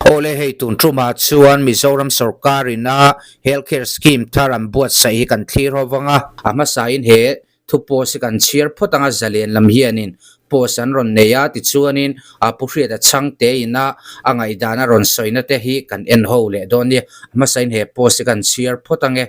Ole hei tun truma chuan Mizoram Sarkarina healthcare scheme tharam buat sai kan thlir howanga ama sain he thupo si kan chiar photanga zalen lam hianin posan ron neya ti chuanin a puhria da changte ina angai dana ron soina te hi kan en ho le doni ama sain he posi kan chiar photange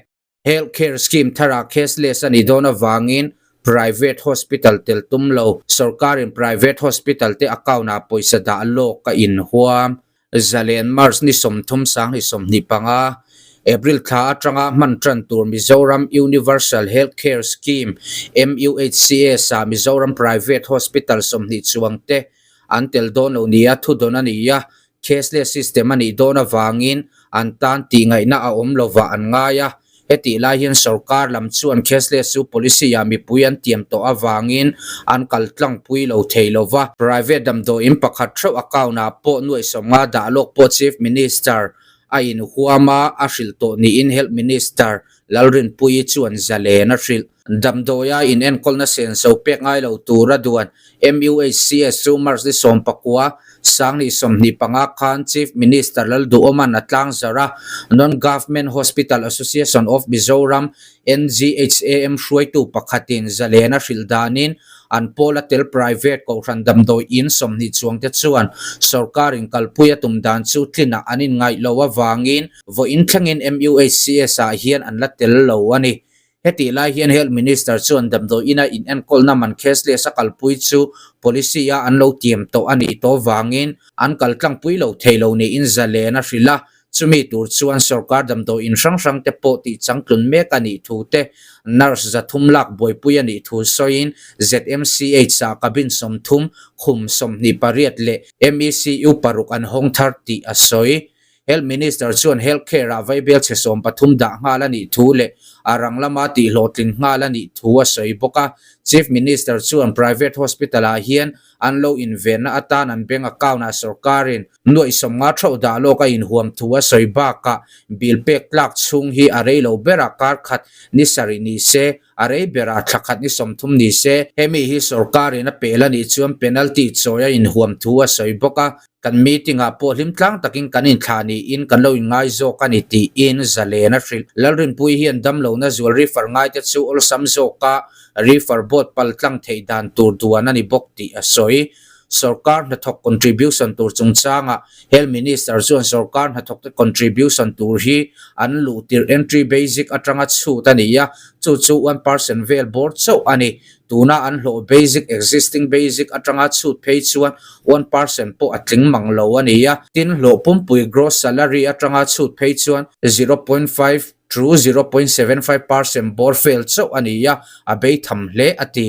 healthcare scheme thara cashless ani dona wangin private hospital tel tumlo sarkarin private hospital te account a poisa da lo ka in huam zalen mars ni somthum sang ni somni panga April tha atanga mantran tur Mizoram Universal Healthcare Scheme MUHCA sa Mizoram Private Hospital somni chuangte antel dono nia thu dona nia cashless system ani dona wangin antan ti ngai na a omlova an ngaya heti la hian sarkar lam chuan cashless su policy ya mi puyan tiam to awangin an kaltlang pui lo theilova private dam do in pakhat thro account na po nuai somnga da lok po chief minister ain huama ashil to ni in health minister lalrin pui chuan zale na ril damdoya in en kolna sen so pek ngai lo tura duan MUHCS su mars ni som pakwa sang ni som ni panga khan chief minister lal du oman atlang zara non government hospital association of Mizoram NGHAM shruaitu pakhatin zalena shildanin an polatel private ko randam do in som ni chuang te chuan sarkarin kalpuya tumdan chu tlina anin ngai lowa wangin vo in thlangin MUHCS a hian an latel lo ani heti lai hian health minister chuan damdo ina in en kolna man cashless a kalpui chu policy ya an lo tiam to ani to wangin an kaltlang pui lo theilo ni in zalena hrila chumi tur chuan sarkar damdo in sang te po ti changtlun mek ani thu te nurse zathum lak boy pui ani thu soin ZMCH sa kabin somthum khum som ni pariat le MECU paruk an hong thar ti asoi health minister chuan healthcare a vaibel che som pathum da ngala ni thu le arang lama ti hlotlin ngala ni thu a soi boka chief minister chuan private hospital a hian an lo inven na atan an bank account a sarkarin noi somnga thro da lo ka in huam thu a soi ba ka bill pek tlak chung hi arei lo bera kar khat ni sari ni se arei bera thakhat ni somthum ni se hemi hi sarkarin a pela ni chuan penalty choya in huam thu a soi boka kan meeting a po hlim tlang takin kanin thani in kan lo ngai zo kani ti in zalena thril lalrin pui hian dam lo na zual refer ngai te chu ol sam zo ka refer bot pal tlang theidan tur duan ani bok ti asoi sarkar na thok contribution tur chungchanga health minister chuan sarkar na thok contribution tur hi an lu tir entry basic atanga chu tania chu 1% vel board so ani tuna an lo basic existing basic atanga chu pay chuan 1% po atling manglo ania tin lo pumpui gross salary atanga chu pay chuan 0.5 through 0.75% bor fail so ania abei tham hle ati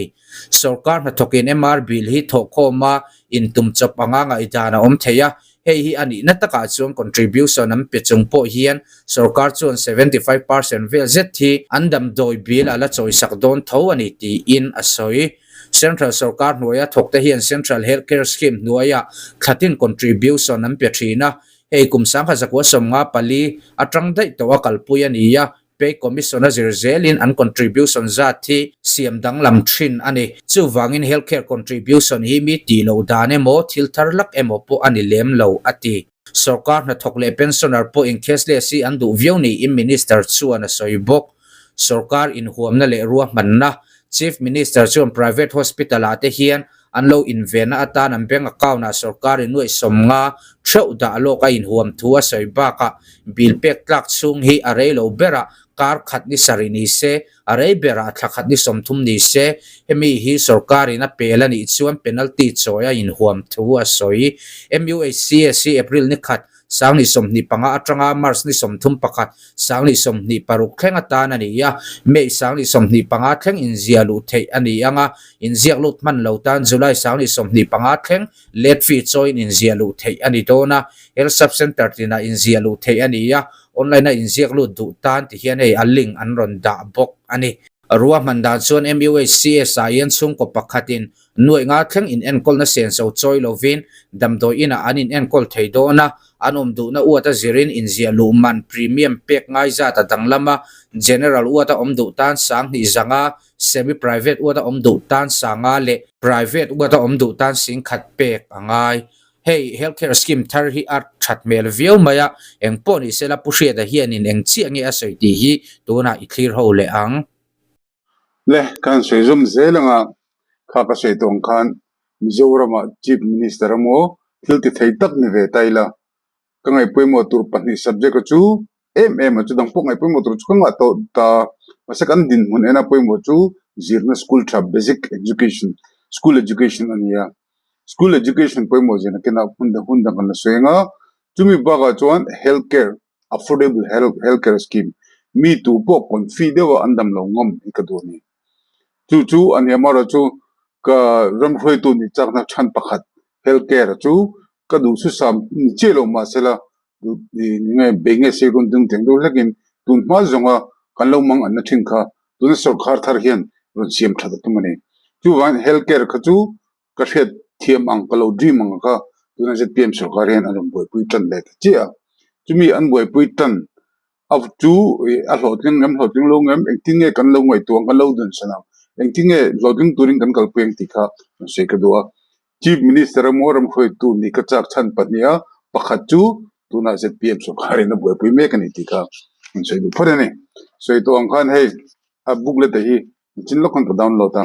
sarkar na thokin MR bill hi thokoma in tum chop anga nga idana om theya hei hi ani na taka chuan contribution am pe chung po hian sarkar chuan 75% vel zet hi andam doi bill ala choi sak don tho ani ti in asoi central sarkar noya thokte hian central healthcare scheme noya khatin contribution am pe thina hei kumsang kha zakwa somnga pali atang dai to akal puyania pay commissioner zirzelin an contribution zati siam dang lam thin ani chu wangin healthcare contribution hi mi ti lo dane mo thil thar lak emo po ani lem lo ati sarkar na thokle pensioner po in cashless si an du vioni in minister chuan a soibok sarkar in huamna le ruwa manna chief minister chuan private hospital ate hian an lo invena atan an bank account na sarkar in noi somnga theu da lo ka in huam thua soiba ka bill pek tlak chung hi arei lo bera kar khat ni sarini se arei bera thakhat ni somthum ni se hemi hi sarkar in a pelani chuan penalty choya in huam thua soi MUHCS April ni khat sang ni som ni panga atanga mars ni som thum pakhat sang ni som ni paruk thleng atan ani ya me sang ni som ni panga thleng in zialu thei ani anga in ziak lut man lo tan july sang ni som ni panga thleng let fi join in zialu thei ani dona el sub center tina in zialu thei ani ya online na in ziak lut du tan ti hian ei aling an ron da bok ani ruwa mandan chuan MUHCS science chung ko pakhatin nuai nga thleng in enkol na sen so choi lovin damdoi ina anin enkol theidona anom du na uata zirin in zialu man premium pek ngai za ta danglama general uata omdu tan sang ni zanga semi private uata omdu tan sanga le private uata omdu tan sing khat pek angai hey healthcare scheme thar hi at that mel viau maya eng poni sela pushia da hianin eng chi angi asoi ti hi tuna I clear ho le ang le kan sezum zelanga khaka se tong khan Mizorama chief minister mo thilti theitak ni ve taila kangai poimo tur pani subject chu chu dang pok ngai poimo tur chu kanga to ta masakan din mun ena poimo chu zirna school tra basic education school education ania school education poimo jena kena hunda kan soenga chumi baga chuan healthcare affordable healthcare scheme mi tu pok kon fee dewa andam lo ngom ikadoni chu ania mara chu ka ram khoi tu ni chakna chan pakhat healthcare chu ka du su sam ni chelo ma sela ni nge benge se run dung teng do lakin tun ma zonga kan lo mang an thin kha tun sarkar thar hian run siam thada tumani chu wan healthcare kha chu ka het thiam ang kalo dream ang kha tun je pm sarkar hian an boi pui tan le chia chumi an boi pui tan of chu a hloting lo ngam engtinge kan lo ngoi tuang kan lo dun sanam engtinge hloting turing kan kalpeng tikha se ka doa chief minister moram khoi tu ni ka chak chan pania pakhat chu tuna zpm so khare na boi pui me kan tikha se du phore ne so to ang khan hey a booklet hi chin lo kan download ta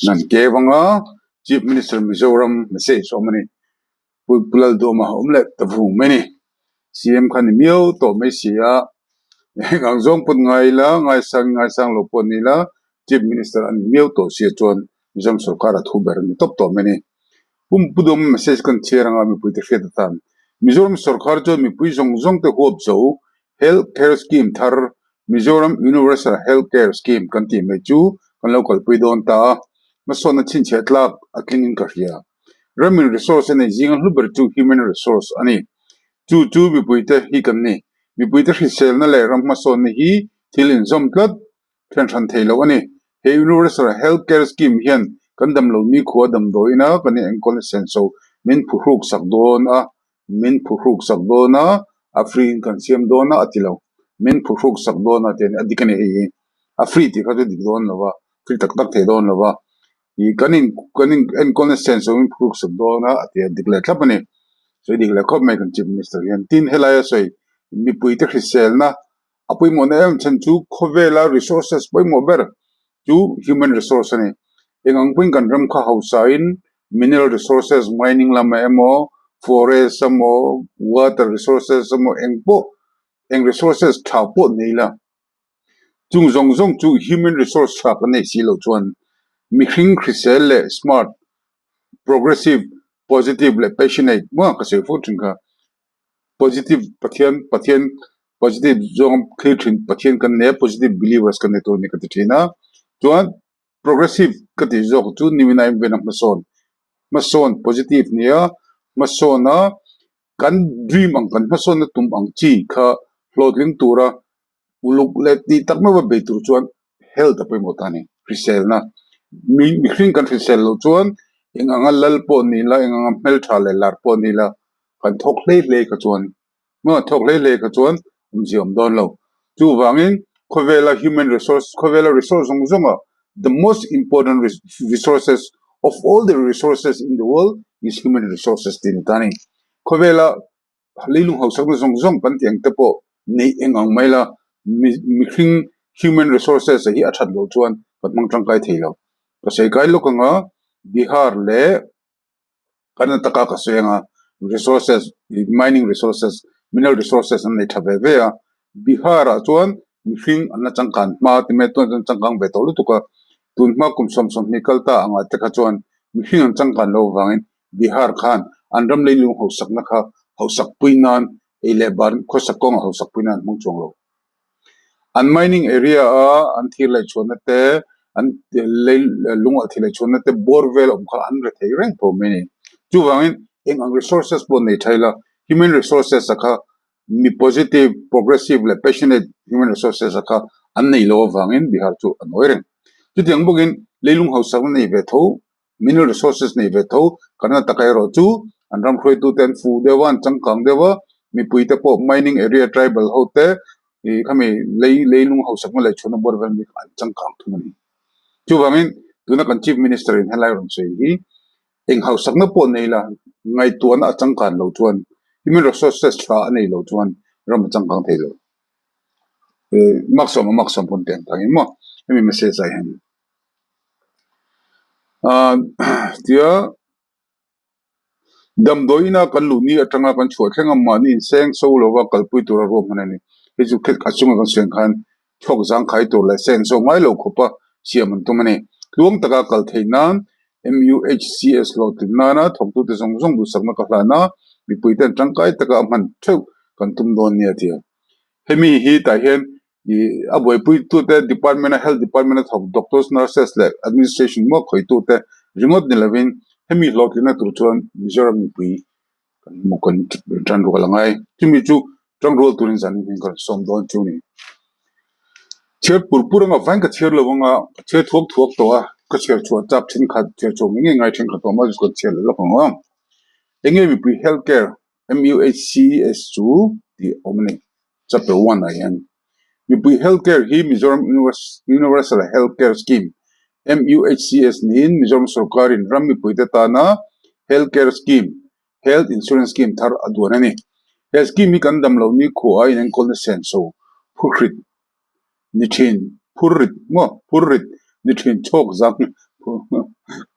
nan ke wanga chief minister Mizoram message so many pulal do ma omlet ta vu many cm khan miao to me sia ngang zong put ngai sang lo pon ni la chief minister an miao to sia chon Mizam sarkar thu ber ni top to meni pudom message kan cheranga mi puite fet tan Mizoram sarkar jo mi pui zong te hop zo health care scheme thar Mizoram universal health care scheme kan ti me chu kan local pui don ta mason na chin chetlak akin ka hia ramin resource ne jing huber chu human resource ani chu bi puite hi kan ni bi puite hrisel na le ram mason ni hi thilin zom tlat than than theilo ani he universal health care scheme hian kan dam lo ni khuwa dam doina kan engkol senso min phuruk sak don a min phuruk sak dona afrin kan siam dona atilo min phuruk sak dona ten adikani hi afri ti kha dik don lawa fri tak tak the don lawa I kanin engkol senso min phuruk sak dona atia dikle thlapani so dikle khop mai kan chief minister hian tin helaya soi mi puite hrisel na apui mo na em chan chu khovela resources poi mo ber chu human resource ani engang puin kan ram kha hausa in mineral resources mining lama emo forest amo water resources amo engpo eng resources thapo neila chung zong chu human resource tha pa nei silo chuan mi khring khrisel le smart progressive positive le passionate mo ka se fu thinga positive pathian positive zong khithin pathian kan ne positive believers kan ne to ne ka thina chuan progressive ka ti zok chu nimina im benam mason positive nia masona kan dream ang kan mason na tum ang chi kha hlodling tura uluk le ti takma ba betur chuan health apoi motani resell na mi khring kan resell lo chuan enganga lal po ni la enganga mel tha le lar po ni la kan thok le ka chuan ma thok le ka chuan jiom don lo chu wangin khovela human resource khovela resource zonga the most important resources of all the resources in the world is human resources tin tani khovela leilung hausak na zong pan tiang te po nei engang maila mi khring human resources hi athat lo chuan patmang tangkai theilo ka sei kai lokanga bihar le karnataka ka soenga resources mining resources mineral resources an nei thabe ve a bihar a chuan mi khring an changkan ma ti me ton changkang be tolu tuka tun ma kum som nikalta anga te kha chuan mi khring an changkan lo wangin bihar khan anram leilung hausak na kha hausak puinan ele bar khosakong hausak puinan mong chonglo an mining area a an thir lai chona te an lunga thir lai chona te borewell om kha an re thei reng po meni chu wangin ang resources bo nei thaila human resources akha mi positive progressive le passionate human resources akha an nei lo wangin bihar chu an oireng chu tiang bogin leilung hausak nei ve tho mineral resources nei ve tho karnataka ro chu anram khroi tu ten fu dewan changkang dewa mi puite po mining area tribal hote kami leilung hausak ma le chona borwell mi changkang thumani chu wangin tuna kan chief minister in helai ron sei hi eng hau sakna po nei la ngai tuan a changkan lo chuan human resources thra nei lo chuan ram changkang thei lo maksom pun ten tangi mo mi message ai han tia dam doina kan lu ni atanga kan chhuat thlengam mani in seng so lo wa kalpui tura ro manani heju khet achunga kan seng khan thok jang khai tur la seng so ngai lo khopa siam an tumani luang taka kal theinan MUHCS lo tinana thoktu te zong zong du sakna ka hlana mi puiten tangkai taka man theu kan tum don nia tia hemi hi ta hian i aboi pui tu te department of health department of doctors nurses le administration mo khoi tu te remote nilavin hemi lo tina tur chuan mizoram mi pui kan mo kan tran ro langai timi chu tang rol turin zan ni kan som don chu ni cher purpuranga vain ka cher lawanga cher thok to a ka cher chu chap thin khat cher chu nge ngai thin khat to ma ko cher lo ko enge mi pui healthcare MUHCS chu di omni chapter 1 ayan mi pui healthcare hi Mizoram Universal Healthcare Scheme MUHCS nin Mizoram Sarkar in ram mi pui ta na healthcare scheme health insurance scheme thar adwanani health scheme mi kan dam lo ni kho ai nen kol na sen so phukrit nithin phurrit nithin chok zang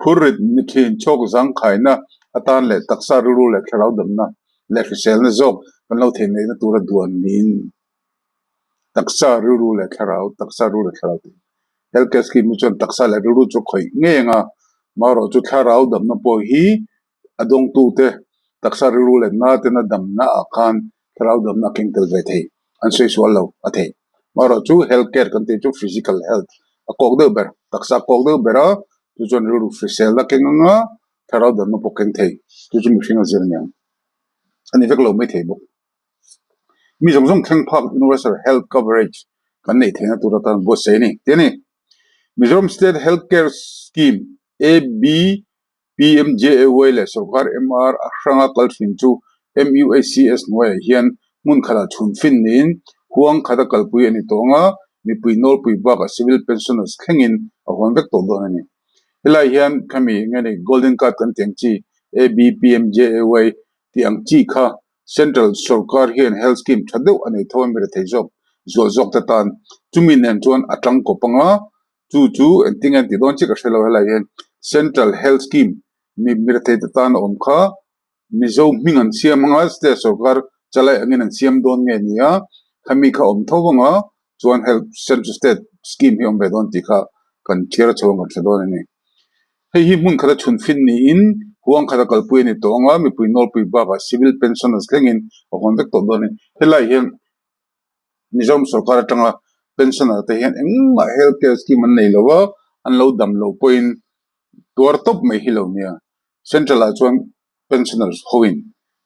phurrit nithin chok zang khaina atan le taksa ru le khalau damna le sel na zok kan lo the nei na tura duan nin taksa ru le kharau healthcare scheme mi chon taksa le ru chu khoi nge nga maro chu kharau damna po hi adong tu te taksa ru le na te na damna akan kharau damna kengtel ve thei an sei swallo athei maro chu healthcare kan te chu physical health a kok de ber taksa kok de bera chu chon ru physical la kenga kharau damna po keng thei chu chu mi hringa zel nyang ani vek lo mai thei bo mi zong zong theng phak universal health coverage kan nei thena tu ratan bo se ni teni Mizoram State Healthcare Scheme ABPMJAY le sarkar MR ahranga kalthin chu MUHCS noi hian mun khala chhun fin nin huang khada kalpui ani tonga mi pui nol pui ba ka civil pensioners thlengin a hon vek to don ani helai hian khami ngani golden card kan tengchi ABPMJAY ti ang chi kha central sarkar hian health scheme thadeu ani thawm mere theizok zok ta tan chumin nen chuan atlang kopanga chu enting an ti don chi ka thelo helai hian central health scheme mi mere thei ta tan om kha mizo mingan siamanga state sarkar chalai angin an siam don nge nia khami kha om thawanga chuan health central state scheme hi om be don ti kha kan thira chawng kan thedon ani hei hi mun khada chhun fin ni in huang khada kalpui ni tonga mi pui nol pui ba ka civil pensioners thlengin a hon vek to don ni helai hian Mizoram sarkar atanga pensioner te hian engma healthcare scheme an nei lowa an lo dam lo point tuar top mai hi lo nia central a chuan pensioners hoin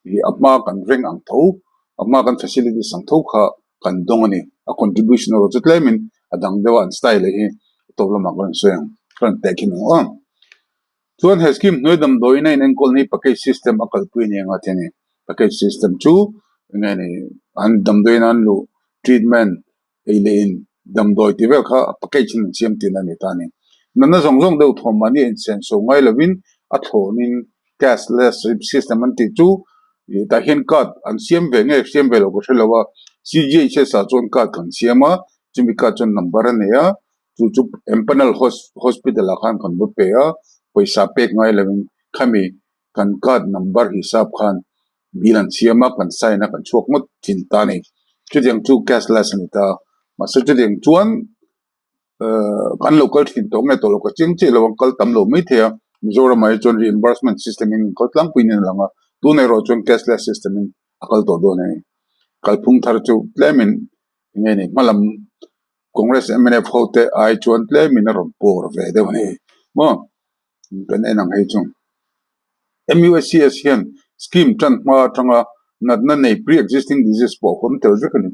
hi apma kan reng ang tho apma kan facilities ang tho kha kan dong ani a contribution ro chu tlemin adang dewa an style hi toblama kan soyang kan takin on chuan he scheme noi dam doina in kol ni package system akal pui ni anga theni package system chu ngani an dam doina an lu treatment eilein dam doi ti vel kha package in siam tin ani tani nana zong zong deu thom mani in sen so ngai lovin a thonin cashless system an ti chu ta hian card an siam ve nge siam ve lo ko thelawa CGHS a chon card kan siama chumi card chon number ania chu empanel hospital a khan kan bu pe a paisa pek ngai lovin khami kan card number hisab khan bilan siama kan sign a kan chok mot chin ta ni chu diang chu cashless ani ta ma su chu diang chuan kan local thin to nge to local ching che lo kal tam lo mai thea Mizoram ai chon reimbursement system in ko tlang puin langa tu nei ro chon cashless system in akal to do nei kalphung thar chu tlemin nge ni malam congress MNF hote ai chon tlemin ron por ve de ni mo kan enang hei chung MUHCS hian scheme tran ma tanga natna nei pre-existing disease po hom tel vekani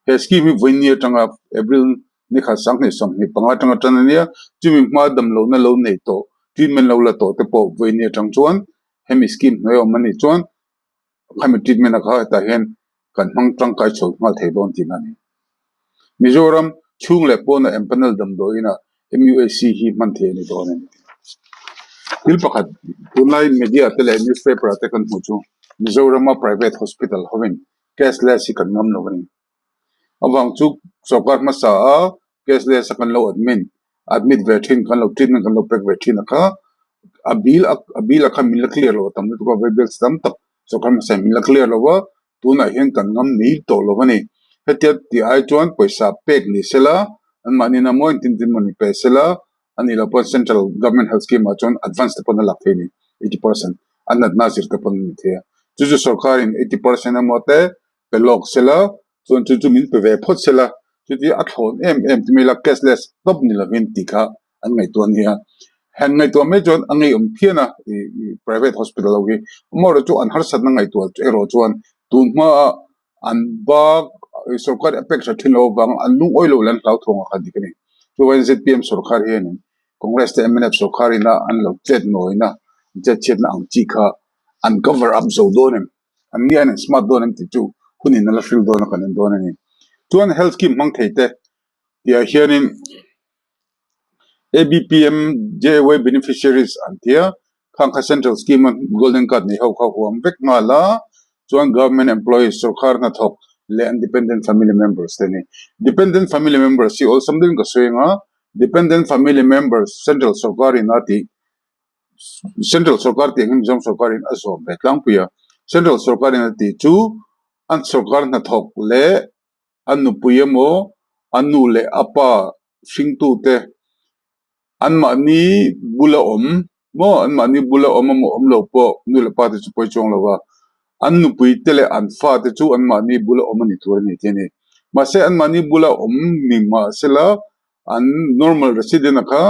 he scheme voinia tanga April ni kha sang ni som ni panga tanga tanania chumi ma dam lo na lo nei to treatment lo la to te po voinia tang chuan hemi scheme no mani chuan khami treatment a kha ta hian kan mang tang kai chho mal thei don ti nani Mizoram chung le po na empanel dam do ina MUHC hi man the ni do ni til pakhat tunai media tele newspaper ate kan hu chu Mizoram private hospital hovin cashless hi kan ngam lo ni awang chu sarkar ma sa cashless kan lo admit vethin kan lo treatment kan lo pek vethin ka abil akha mil clear lo tam tu ko bel stam tak sarkar ma sa mil clear lo wa tuna hian kan ngam ni to lo ni hetiat ti ai chuan paisa pek ni sela an mani na mo tin tin mani pe sela ani la pon central government health scheme ma chuan advance te pon la theni 80% anat nasir te pon ni the chu chu sarkar in 80% amote pe lok sela chuan chu min pe ve phot sela chu ti a thon em ti mila cashless top ni la vin ti kha an ngai ton hi han ngai to me chuan angai phiana private hospital agi mo ro chu an har sat na ngai to ero chuan tun ma an ba sarkar apeksha thilo bang an lung oilo lan tau thonga khadi kani chu wen zpm sarkar hian congress te mnf sarkar ina an lo chet noina chet na ang chi kha an cover up zo donem an ni an smart donem ti chu hunin na la fil don kan don ani chuan health scheme mang theite ya hianin ABPM JY beneficiaries antia khangkha central scheme golden card ni hau kha huam vek nga la chuan government employees sarkar na thok le independent family members teni dependent family members si all something ka soinga dependent family members central sarkar inati central sarkar te ngim jom sarkar in asom betlang puya central sarkar inati chu an sarkar na thok le anu puyamo anu le apa singtu te an ma ni bula mo an ma ni bula mo lo po nu le pa te chu poi chong lo wa an nu pui tele an fa te chu an ma ni bula ni tur ni te ni ma se an ma ni bula ni ma sela an normal resident kha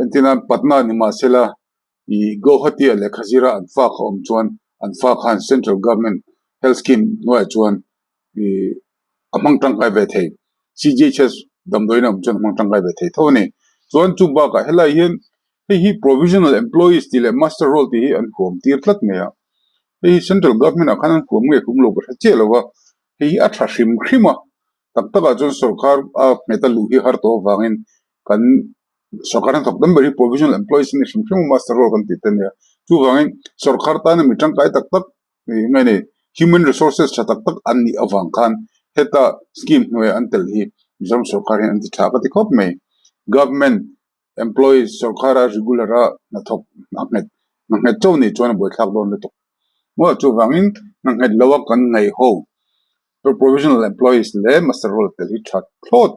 entina patna ni ma sela I Guwahati le khazira an fa kha chuan an fa khan central government health scheme no chuan I amang tang kai ve thei CGHS damdoina chuan amang tang kai ve thei thoni chuan chu ba ka hela hian hi provisional employees tile master role ti an khom tir tlat me ya hi central government akhan an khom nge khum lo ba che lo wa hi atha shim khima tak taka chuan sarkar a metalu hi har to wangin kan sarkar an thok dam bari provisional employees ni shim khim master role kan ti ten ya chu wangin sarkar ta na mitang kai tak tak ngai ne human resources cha tak tak an ni awang khan heta scheme no an tel hi jam sarkar an ti tha ka ti khop me government employees sarkara regulara na thok na to ni chuan boi thak don le to mo chu wangin na ngai lawa kan ngai ho provisional employees le master role tel hi that thot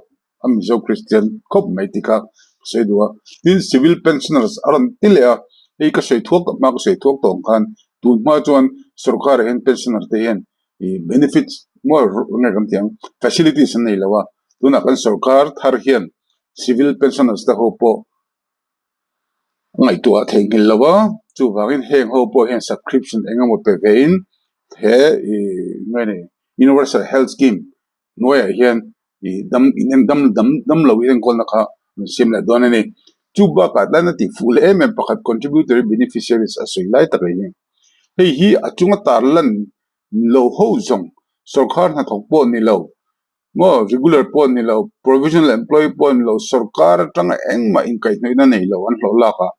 am zo christian khop mai tika sei duwa tin civil pensioners aran tilea ei ka sei thok ma ka sei thok tong khan tun ma chuan sarkar hen pensioner te hen benefits more ngam tiang facilities nei lawa tuna kan sarkar thar hian civil pensioners ta ho po ngai tu a thei ngil lawa chu wangin heng ho po hen subscription engamo pe vein he ngani universal health scheme noya hian dam lo hian kol na kha simla donani chu ba ka dana ti full pakhat contributory beneficiaries asoi lai ta kai hi achunga tarlan lo ho zong sarkar na thok po ni lo mo regular po ni lo provisional employee po ni lo sarkar tanga engma in kai na nei lo an lo la ka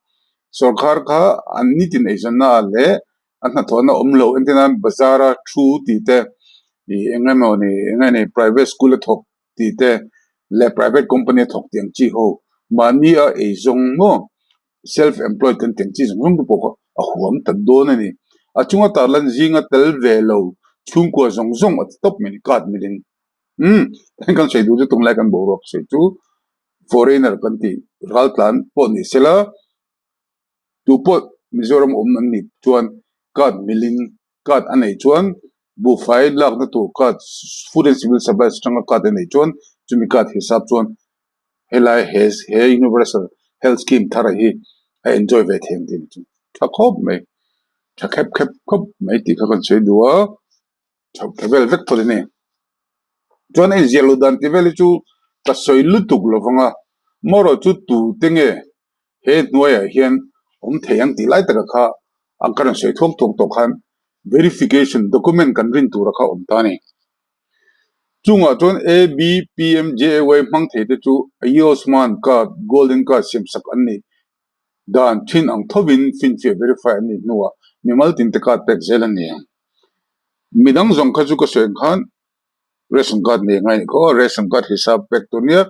sarkar kha anni tin ezana le an thona omlo entina bazara thu ti te engane private school thok ti te le private company thok tiang chi ho mani a ezong mo self employed kan tiang chi zong po ko a huam ta don ani achunga tarlan zinga tel velo chung ko zong zong at top min kat milin kan sei du tung lai kan borok sei chu foreigner kan ti ral plan po ni sela tu po Mizoram ni chuan kat milin kat anei chuan bu fai lak na tu kat food and civil supplies tanga kat anei chuan chumi kat hisab chuan helai hes he universal health scheme thara hi I enjoy ve them din chu thakop mai thakep khop mai ti kha kan sei duwa thak vel vek pol ni chuan ei zelu dan ti veli chu ka soi lutuk lovanga moro chu tu tenge he noya hian theyang ti lai taka kha angkaran sei thok to khan verification document kan rin tu rakha tani chunga chon ABPMJY mang thei te chu Ayosman ka golden ka sim sak anni dan thin ang thobin fin fe verify ni nuwa mimal tin te card pek zelan ni midang zong khazu ka sen khan ration card ne ngai ko ration card hisab pek tu nia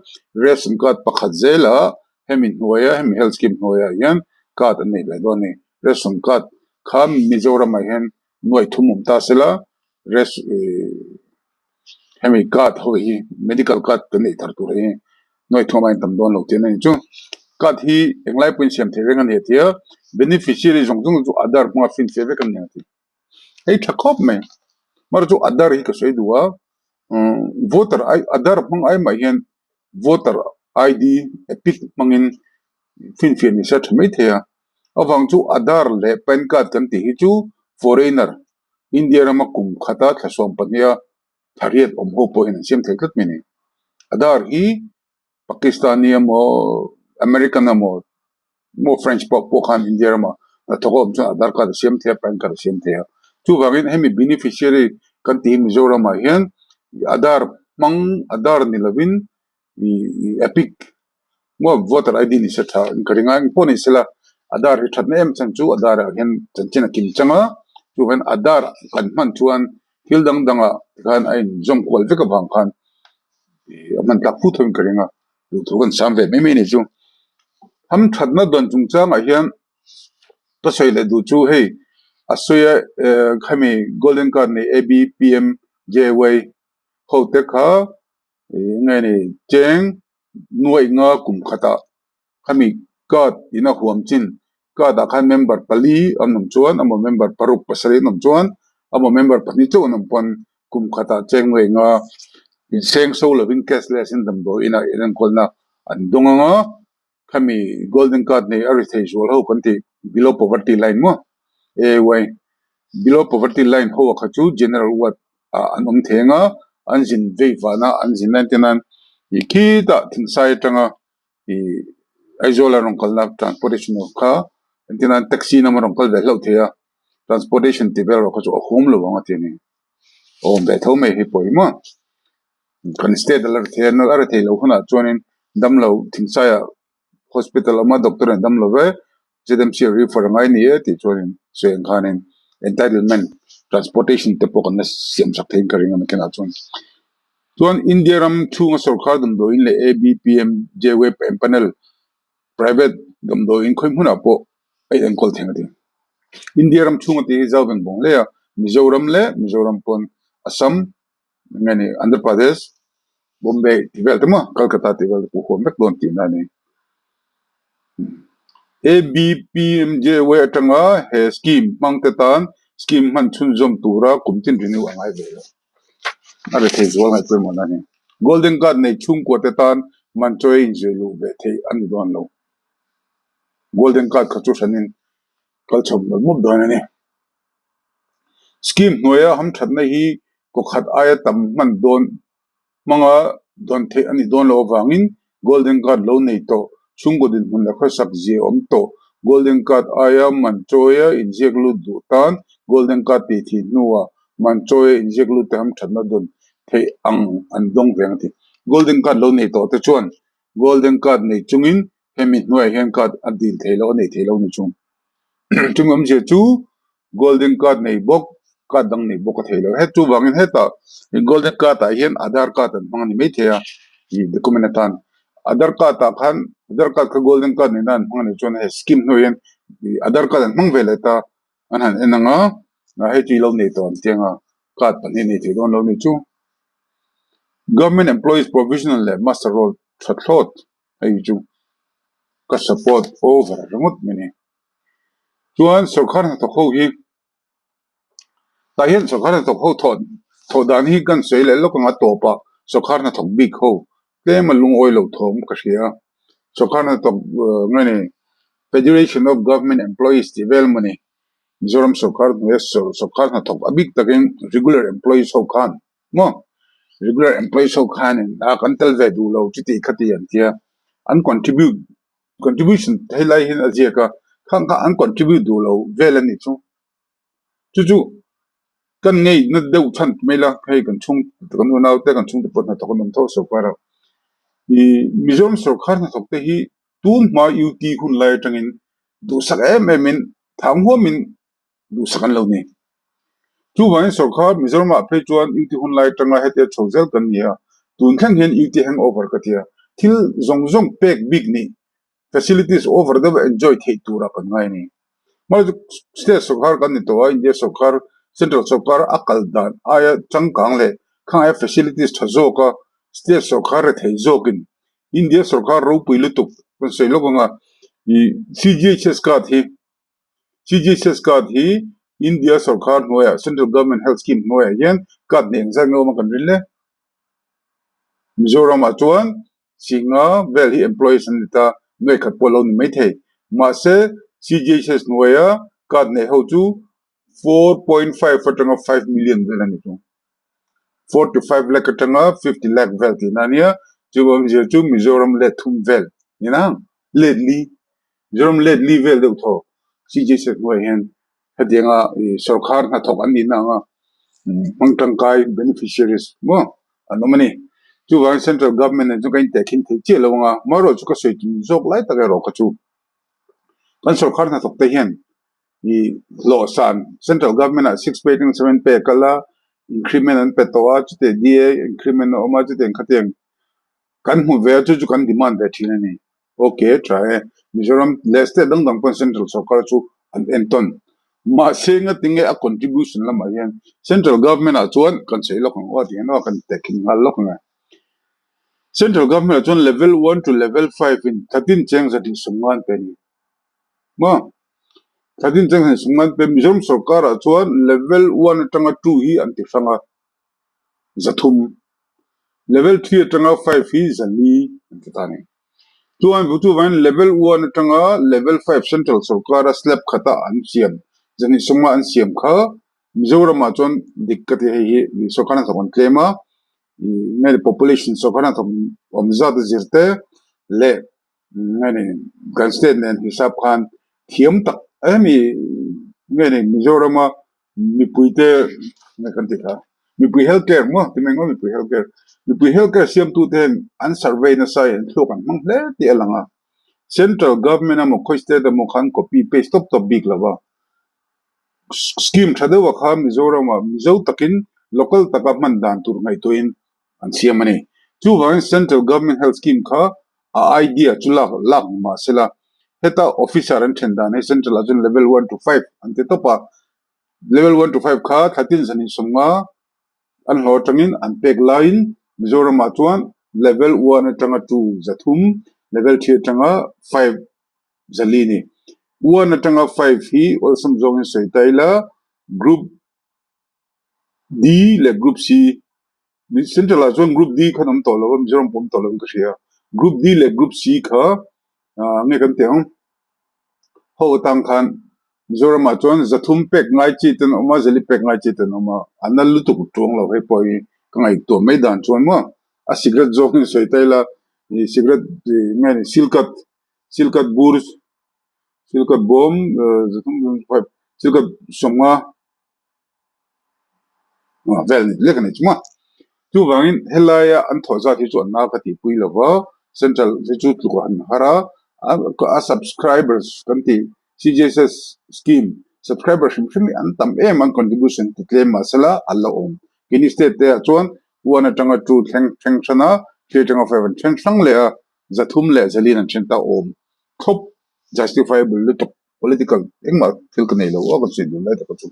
ration card pakhat zela hemin hoya hem health scheme hoya yan card nei le do ni ration card kham mizoram ma hen noi thumum ta sela res hemi card ho hi medical card te nei tar tu re noi thomai tam don lo te nei chu card hi englai pin siam the rengan he tia beneficiary jong jong chu adar ma fin feve kan ne ti hei thakop me mar chu adar hi ka sei duwa voter adar pang ai ma hian voter id epic mangin fin fin ni sa thmei thea awang chu adar le pan card kan ti hi chu foreigner india rama kum khata thasom pania thariat omho po in sim theklat mini adar hi pakistani mo american mo french po khan india rama thogom chu adar card sim the pan card sim the chu wangin hemi beneficiary kan ti mizoram ma hian adar mang adar nilavin epic mo voter id ni sa tha karinga poni sela adar hi thatna em chan chu adar hian chanchina kim changa chu han adar kan man chuan hildang danga kan ai jom kwal veka bang khan man ta pu thon karinga du thugan samve me ni chu ham thatna don chung chang a hian ta soile du chu hei asoya khami golden card ni abpm jway hote kha ngai ni cheng nuai nga kum khata khami card ina huam chin card a khan member pali amnam chuan amo member paruk pasari nam chuan amo member pani chu nam pon kum khata cheng nuai nga seng so loving cashless in dam do ina iran kolna an donga khami golden card nei arithei jol ho kanti below poverty line mo way below poverty line ho khachu general what anom thenga anjin veivana anjin nantenan ikita thingsai tanga I aizola rong kalna transportation ka antinan taxi na marong kal velo thea transportation tibel ro khachu home lo wanga tini om be thome hi poima kan state alert the no ara the lo huna chonin damlo thingsaya hospital ama doctor damlo ve jedem chi refer ngai ni ti chonin sen khanin entitlement transportation te pokan na siam sak thein karinga me kana chon chuan india ram thunga sarkar dum do in le abpm jweb panel private dum do in khoim huna po ai en kol thenga ti india ram thunga ti zawben bong le mizoram pon assam ngani andhra pradesh bombay tivel tama kolkata tivel ko hom bek don ti na ni abpmjw atanga he scheme mangtetan scheme man chunjom tura kumtin renew angai be are the zol ngai pe mona ni golden card nei chung ko tetan man choi jelu be the an don lo golden card khachu sanin kalchom mo don ni scheme noya ham thatna hi ko khat aya tam man don manga don the ani don lo wangin golden card lo nei to chunggodin hun la khasak je om to golden card aya manchoya injeklu du tan golden card ti thi nuwa manchoya injeklu tam thana don the ang an dong veng ti golden card lo nei to te chuan golden card nei chungin hemi nuai hen card adil thelo nei thelo ni chung chungam je chu golden card nei bok card dang nei bok thelo he chu wangin heta golden card a hian aadhar card an mangani mai thea I document atan aadhar card ta khan aadhar card ka golden card ni dan mangani chon he scheme no yen aadhar card an mang vele ta anan enanga na he chi lo nei to an tenga card pan ni thi don lo ni chu government employees provisional le master roll thathlot ai chu ka support over remote mini chuan sarkar na to kho hi ta hian sarkar na to kho thon dan hi kan sei le lokanga topa sarkar na thok big ho te malung oilo thom ka sia sarkar na to ngani federation of government employees development mizoram sarkar sarkar na thok abik takin regular employees ho khan mo regular employees ho khan a kan tel ve du lo chiti khati an tia an contribution thailai hin azia ka khang ka an contribute du lo velani chu kan ngei na deu than mela kai kan chung kan no naw te kan chung te pot na to kan tho so para I mizoram sarkar na thok te hi tun ma ut hun lai tangin du sak min thang ho min du sakan lo ni chu wang sarkar Mizoram a phei chuan UT hun lai tanga hete chhozel kan nia tun khang hen UT hangover ka tia thil zong pek big ni facilities over the enjoy thei tura kan ngai ni mar state sarkar kan ni to India sarkar central sarkar akal dan aya changkang le khang ai facilities thazo ka state sarkar thei zokin India sarkar ro puilu tuk kan sei lo nga i CGHS ka thi CGHS ka thi India sarkar noya central government health scheme noya yen kat ne engza ngo ma kan rile Mizoram atuan singa well hi employees nita noi khat polo ni mai thei ma se CGHS noya kat ne ho chu 4.5 fatanga 5 million velani tu 4 to 5 lakh tanga 50 lakh vel ti nania chu Mizoram le thum vel ina lately Mizoram lately vel de tho CGHS noya hen hadianga sarkar na thok ani na nga mangtang kai beneficiaries mo anomani chu wang central government ne chu kain takin the che lo nga maro chu ka sei tin jok lai ta ga ro ka chu kan sarkar na thok te hian i lo san central government a 6 pay 7 pay kala increment an petoa chu te dia increment o ma chu te khateng kan hu ve chu kan demand ve thina ni okay try Mizoram less dang dang pon central sarkar chu an enton ma senga tinge a contribution la ma yan central government a chuan kan sei lo kan wa ti no kan taking ngal lo kan central government a chuan level 1 to level 5 in 13 cheng za ti sumwan pe ni ma 13 cheng ha sumwan pe Mizoram sarkar a chuan level 1 tanga 2 hi an ti fanga zathum level 3 tanga 5 hi zali an ti tani tuan butu van level 1 tanga level 5 central sarkar a slab khata an siam zani summa an siam kha Mizoram a chuan dikkat hi sarkar na thon klema ngani population sarkar na thon omzat zirte le ngani kan state nen hisab khan thiam tak ami ngani Mizoram a mi puite na kan tikha mi pui healthcare mo timengo mi pui healthcare siam tu ten an survey na sai en thlokan mang hle ti alanga central government amo khoi state amo khan copy paste top big lava scheme thade wa kha Mizoram a mizo takin local taka man dan tur ngai toin an siamani chu wang central government health scheme kha a idea chula lak ma sela heta officer an thenda ne central ajun level 1 to 5 ante topa level 1 to 5 kha 13 zani sunga an lo tangin an pek line Mizoram a chuan level 1 tanga 2 zathum level 3 tanga 5 zalini 1 tanga 5 hi olsam zong sei taila group D le group C central a chuan group D khanam to lo Mizoram pom to lo ka sia group D le group C kha nge kan te ho tang khan Mizoram a chuan zathum pek ngai chi ten oma zali pek ngai chi ten oma anal lu tu tong lo he poi kangai to maidan chuan mo a cigarette zong sei taila ni cigarette ngani silkat burs silkat bom zathum silkat songa vel ni lekani chuma tu wangin helaya an thoza thi chu na ka ti pui lo central chu tu han hara a subscribers kanti CGHS scheme subscribers shim an tam an contribution to claim masala alla om kini state te chuan wana tanga tu theng chana ke tanga 5 theng sang le zathum le zalin an chenta om khop justifiable lu to political engma fil kanai lo wa ka du lai ta chu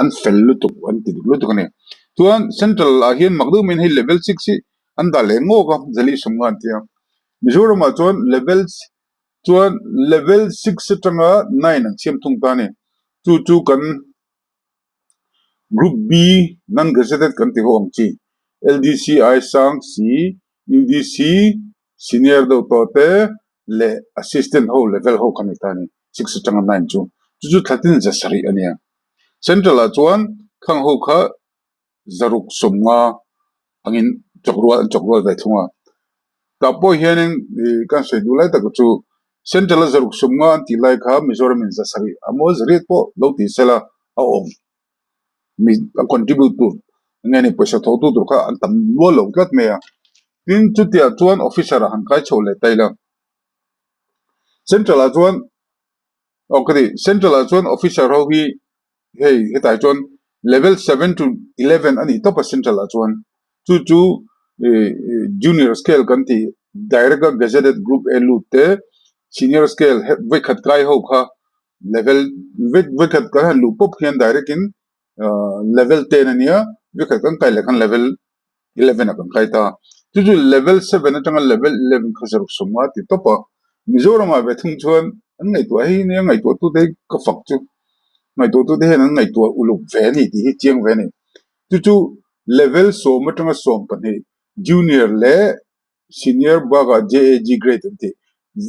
an fel lu to an ti lu to kanai tuan central a hian magdu min hi level 6 si an da le ngo ka zali sumngan tia Mizoram a chuan level 6 tanga 9 an siam thung ta ne chu kan group B non gazetted kan ti ho ang chi LDC ai sang si UDC senior do to te le assistant ho level ho kan ta ne 6 tanga 9 chu thatin ja sari ania central a chuan khang ho kha zaruk somnga angin chokruwa dai thunga tapo hianin kan sei du lai tak chu central zaruk somnga ti lai kha Mizoram in zasari amo zari po lo ti sela a om mi contribute to ngani paisa tho tu kha an tam lo kat me tin chu ti a chuan officer han kai chole taila central a chuan okay central chuan officer ho hi hey hetai chuan level 7 to 11 ani top central chuan chu junior scale kan ti direct gazetted group e lu te senior scale we khat kai ho kha level we khat ka lu pop khian direct in level 10 ania we khat kan kai lekhan level 11 kan kai ta chu level 7 atanga level 11 khasar sumwa ti topa mizoram a bethung chuan an ngai to hi ne ngai to tu te ka fak chu ngai to tu te hen ngai to uluk ve ni ti hi chiang ve ni chu level so matanga som pan hi junior le senior baga JAG grade ti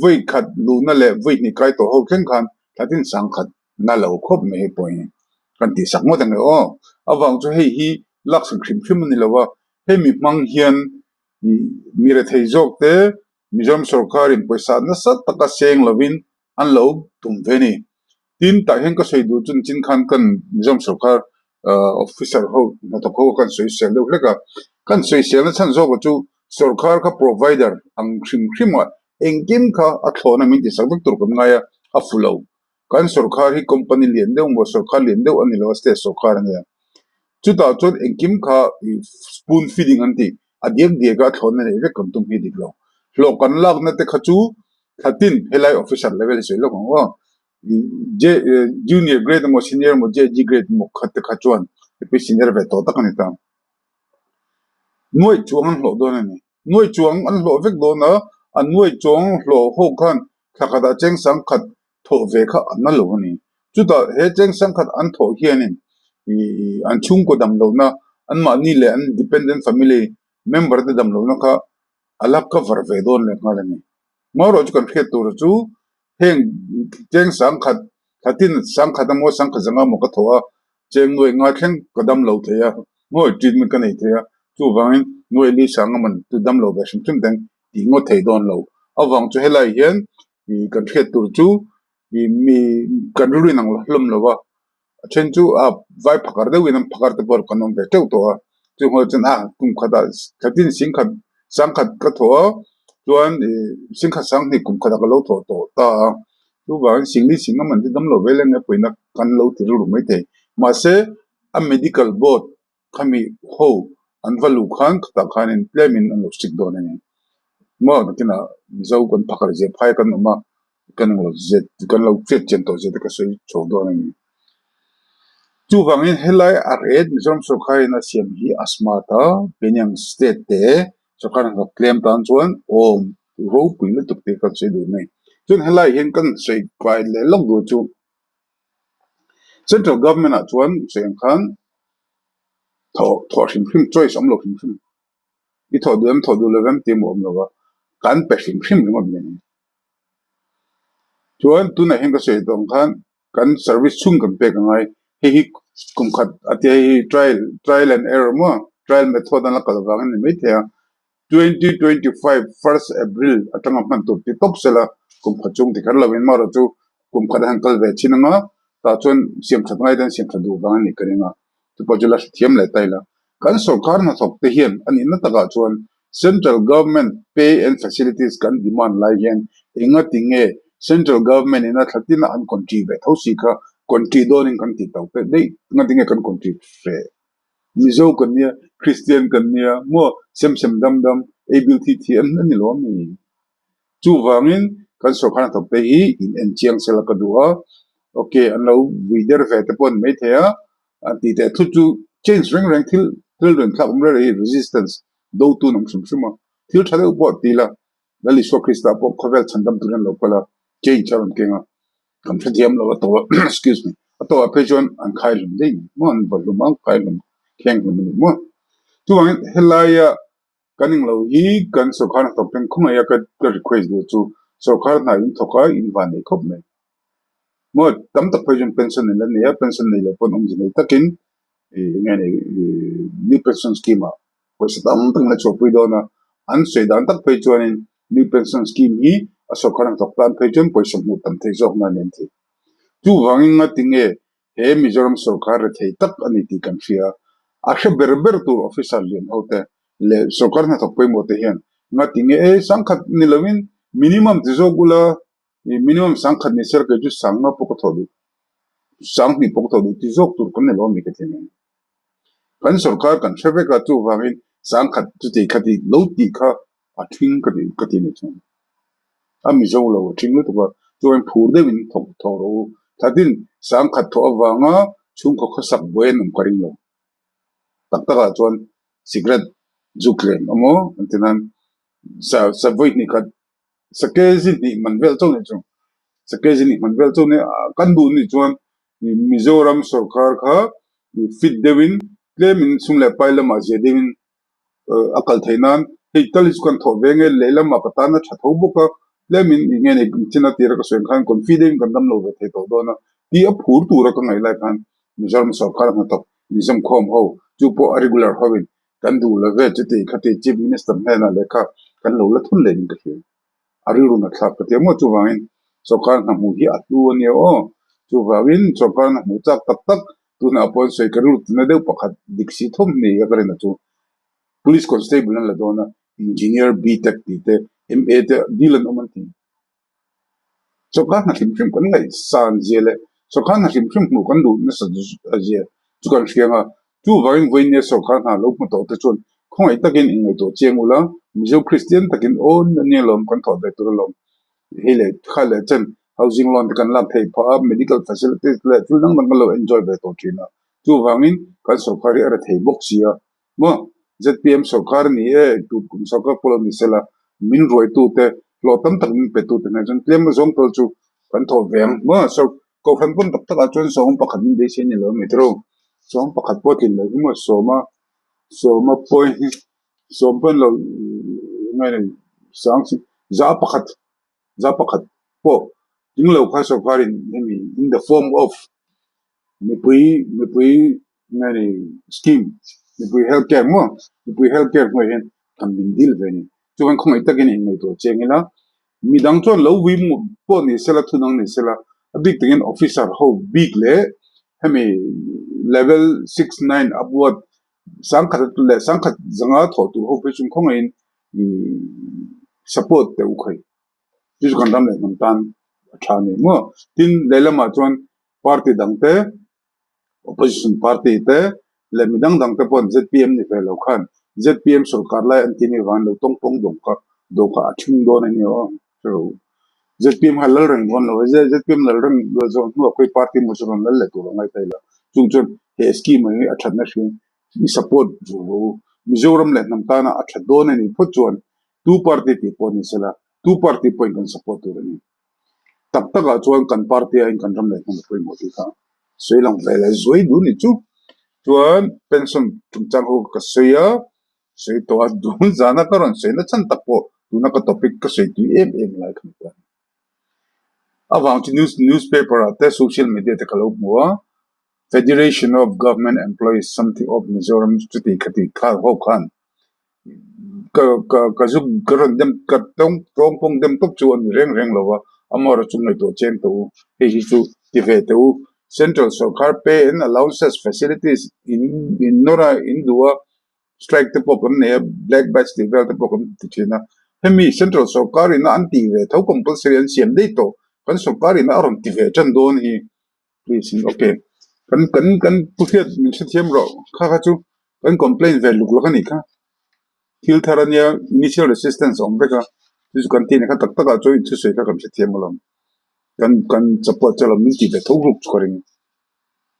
voi khat lu na le voi ni kai to ho khen khan tatin sang khat na lo khop me point kan ti sak mo dang o awang chu hei hi lak sang khrim khrim ni lawa he mi mang hian mi re thei jok te Mizoram sarkar in paisa na sat taka seng lovin an lo tum ve ni tin ta hen ka sei du chun chin khan kan Mizoram sarkar officer ho na to ko kan sei sel do leka kan sei sel na chan zo ko chu sarkar ka provider ang khrim khrim wa engkim kha a thlona min ti sak tur kan nga ya a fulo kan sarkar hi company lian de mo sarkar lian de ani lo state sarkar ne chu ta chon engkim kha spoon feeding anti adiak dia ga thlona ne ve kam tum hi dik lo lo kan lak na te khachu thatin helai officer level se lo ko J junior grade mo senior mo JG grade mo khat khachuan pe senior ve to ta kan ta nuôi chuang an hlo don ani nuôi chuang an hlo vek do na an nuôi chuang hlo ho khan thakada cheng sang khat tho ve kha an lo ani chu ta he cheng sang khat an tho hianin an chung ko dam lo na an ma ni le an dependent family member de dam lo na kha alak ka var ve don le ngal ani ma ro chu kan khet tur chu heng cheng sang khat khatin sang khat mo sang kha janga mo ka thowa cheng nuôi nga thleng ka dam lo the ya ngoi treatment ka nei the ya chu wangin nuôi li sang man tu dam lo ba shim chim dang ti ngo thei don lo awang chu helai hian kan khet tur chu mi kan ru nang hlum lo wa chen chu a vai phakar de winam phakar te por kanom ve teu to a chu ngo chen a kum khada thatin sing khat sang khat ka tho chuan sing khat sang ni kum khada ka lo tho to ta chu wang sing li sing man te dam lo ve le nge poina kan lo ti ru mai te ma se a medical board khami ho an valu khan ta khan in plemin an lo stik don ani mo kina zo kon phakar je phai kan ma kan lo je kan lo fet chen to je ka sei cho don ani chu wangin helai a red Mizoram sarkar na siam hi asma ta penyang state te sarkar na claim tan chuan om ro pui le tuk te kan sei du nei chun helai hen kan sei kwai le lok du chu central government a chuan seng khan tho hrim hrim choice am lo hrim hrim I tho du le vem te mo am lo wa kan pe hrim hrim ngom ne chuan tu na hen ka sei dong khan kan service chung kan pe ka ngai hi kum khat ati trial and error mo trial method an la kal wang ne me the 2025 1st April atanga man tu ti top sela kum khachung ti kan lawin ma ro chu kum khat han kal ve chinanga ta chon siam that ngai dan siam that du wang ni karinga tu pajula thiam le taila kan sarkar na thok te hian ani na taka chuan central government pay and facilities kan demand lai hian inga tinge central government ina thatina an contribute thosi kha contribute kan ti tau pe dei nga tinge kan contribute mizo kan nia Christian kan nia mo sem dam ability an ni lo mi chu wangin kan sarkar na thok te hi in en chiang sela ka duwa okay an lo wider ve te pon me thea ti te thu chu change reng thil ren thak umre resistance do tu nam sum suma thil thale bo ti la dali so krista po khovel chandam turan lo pala change charam kenga kam thiam lo to excuse me to a pejon an khailum dei mon bolum an khailum keng mo tu wang helaya kaning lo hi kan sarkar na tok ten khuma ya ka request do chu sarkar na in thoka in van nei khop me mo tam tak pejon pension ne ne ya pension nei lo pon jine takin ngane ni pension scheme ko sa tam tang na chopui do na an se dan tak pejon in ni pension scheme hi a sarkar na tok tan pejon poisa mu tam thei jok na nen thi chu wangin nga tinge he Mizoram sarkar re thei tak ani ti kan fia a khe berber tu official lin hote le sarkar na thok poi mo te hian nga tinge sang khat ni lawin minimum ti zo gula minimum sang khat ni ser ke ju sang ma pok thodu sang ni pok thodu ti jok tur kon ne lo mi ke thene kan sarkar kan thebe ka tu wangin sang khat tu ti khati lo ti kha a thing ka ti ni chon a mi zo lo thing lu to ba tu en phur de win thok thoro thadin sang khat tho awanga chung ko kha sak boen um karing lo tak taka chon secret zuklem amo antinan sa void ni ka sa kezi ni manvel chon ni chon sa kezi ni manvel chon ni kan du ni chon ni Mizoram sarkar kha ni fit dewin klemin sumle paila ma je dewin akal thainan hei talis kan tho venge leila ma patana thatho buka lemin nge ne china tira ka sen khan confident kan dam lo ve the to dona ti a phur tu ra ka ngai lai khan Mizoram sarkar ma to nizam khom ho chu po regular hovin kan du la ve chete khate chief minister na lekha kan lo la thun le ni ka hi ariru na thak ka te mo chu wangin sarkar na mu hi atu ni o chu wangin sarkar na mu chak tak tak tu na pon sei karur na de pakhat diksi thom ni ya kare na chu police constable na la dona engineer btech ti te ma te dilan oman ti sarkar na him him kan ngai san jele sarkar na him him mu kan du na sa je chu kan hrianga chu wangin voine sarkar na lo mu to te chon khong ai takin ingai to chengula mizo christian takin on ni lom kan tho be tur lom hele khale chen housing loan kan la thei pha medical facilities le chu nang nang lo enjoy be to trina chu wangin kan sarkari ara thei bok sia mo zpm sarkar ni e tu sarkar polo ni sela min roi tu te lo tam tak min pe tu te na jan tlem zong tol chu kan tho veng mo so ko khan pun tak tak a chon song pakhat min de se ni lo metro song pakhat po tin lo mo soma point som pen lo ngai sang si za pakhat zapakat po inglo kha sarkarin in the form of mipui ngani scheme mipui healthcare mo mipui healthcare mo hen kam bin dil veni chuan khong ai takin in to chengina midang chon lo wi mu po ni sela thunang ni sela big thing officer ho big le hemi level 6 9 upward sangkhat zanga tho tu ho pe chung khong in support te ukhai ju kan dam le nam tan thani mo tin lela ma chuan party dangte opposition party te le midang dangte pon zpm ni velo khan zpm sarkar lai antini wan lo tong tong dongka athing don ani o so zpm halal rang gon lo zpm lal rang lo zo no koi party mo chuan lal le tu ngai taila chung chun he scheme ni athan na shi support jo Mizoram le nam ta na atha don ani pho chuan two party ti pon ni sela two party point kan support tu ni tak tak a chuan kan party a in kan ram le kan poi mo ti kha soilang vele zoi du ni chu chuan pension tum chang ho ka soya sei to a du zana karon sei na chan tak po tu na ka topic ka sei tu em lai kan ta awang ti newspaper at social media te kalo mo Federation of Government Employees something of Mizoram chuti khati kha ho khan ka zu karon dem ka tong pong dem tok chuan reng lowa amora chungai to chen to he hi chu ti ve to central sarkar pay and allowances facilities in nora in dua strike the pokon ne black batch devel the pokon tichina hemi central sarkar in anti ve tho compulsory an siam dei to kan sarkar in aron ti ve chan don hi please okay kan puthiat min thiam ro kha chu kan complain ve luk la kan kha thil tharania initial resistance om beka this contain kha tak tak a choi thu se kha kam se thiam malam kan support chala min ti be thok ruk choring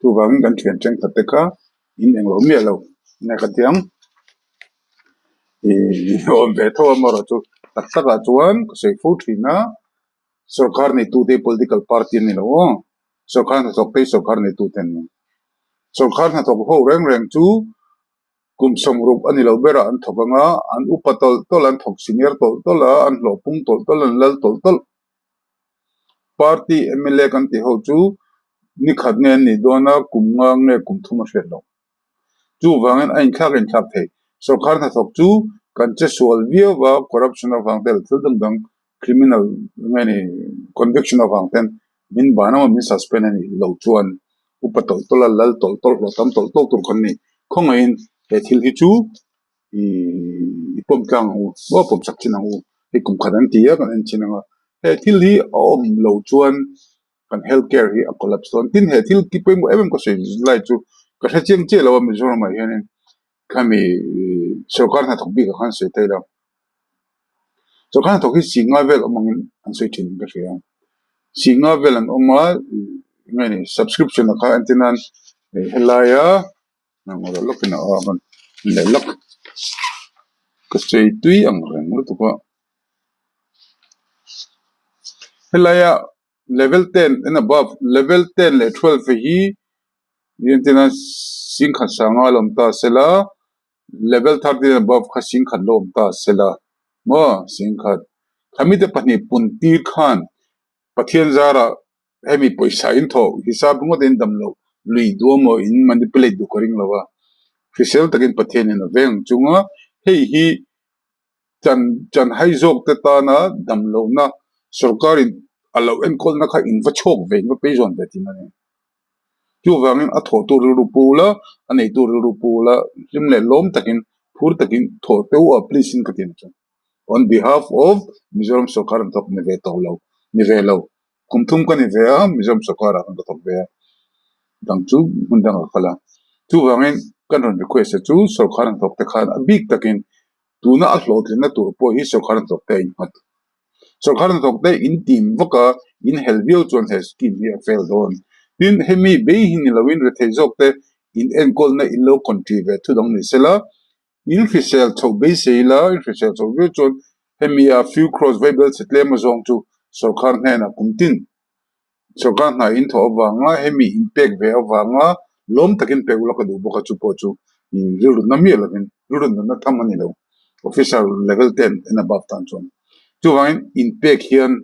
tu wang kan thian chang that ka in englo mi lo na ka tiang om be tho amara chu tak tak a chuan se fu thina sarkar ni tu de political party ni lo sarkar na tok pe sarkar ni tu ten sarkar na tok ho reng chu kum samrup ani lo bera an thokanga an upatol tol an thok senior tol la an lo pung tol an lal tol party mla kan ti ho chu ni khat nge ni dona kumnga nge kum thuma hlo chu wangen ain thak the sarkar na thok chu kan che sual via wa corruption of angtel thildang criminal many conviction of angten min bana min suspend ani lo chuan upatol tol lal tol lo tam tol tur kan ni khongain he thil hi chu i pom tlang hu bo pom sak chin hu he kum khadan ti ya kan chin nga he thil hi om lo chuan kan healthcare hi a collapse ton tin he thil ki poimo em ko sei lai chu ka tha chiang che lo Mizoram ai hian kami sarkar na thok bi ka khan se tai la sarkar na thok hi singa vel among an sei thin ka ria singa vel an oma ngai ni subscription ka antinan helaya na ngora lokina aman le lok ka sei tui ang reng lu tu ko helaya level 10 and above level 10 le 12 hi yentina sing kha sanga lom ta sela level 13 and above kha sing kha lom ta sela mo sing kha khami te pani punti khan pathian zara hemi poisa in tho hisab ngo den dam lo lui do mo in manipulate du koring lawa official takin pathian in veng chunga hei hi chan chan hai jok te ta na dam lo na sarkarin alo en kol na kha in va chok ve ma pe jon ve tin ani chu wangin a tho tu ru pula ani tu ru pula jim le lom takin phur takin tho te u please in katin chu on behalf of Mizoram Sarkar and Top Neve Tolo, Nivelo. Kumtum ka Nivea, Mizoram Sarkar and Top Vea. Dang chu, Mundang Kala. Two Wangin, Kanon request a two, Sarkar and Top Tekan, a big takin, do not upload in the tour, boy, his Sarkar and Top Day. Sarkar and Top Day in Team Voka, in Helvio John has given me a failed on. Then Hemi Bay in the wind retezokte in Encolna illo contribute to Dong Nisela. In official to Basila, official to Virtual, hemi a few cross verbal set lemazong to Sarkar na kumtin. Sarkar na into ovanga, hemi impact ve ovanga, lom takin pegula ka dubo ka chupo chu. Rurun na mi alakin, rurun na tamanilo. Official level 10 and above tanchon. Chuvain impact here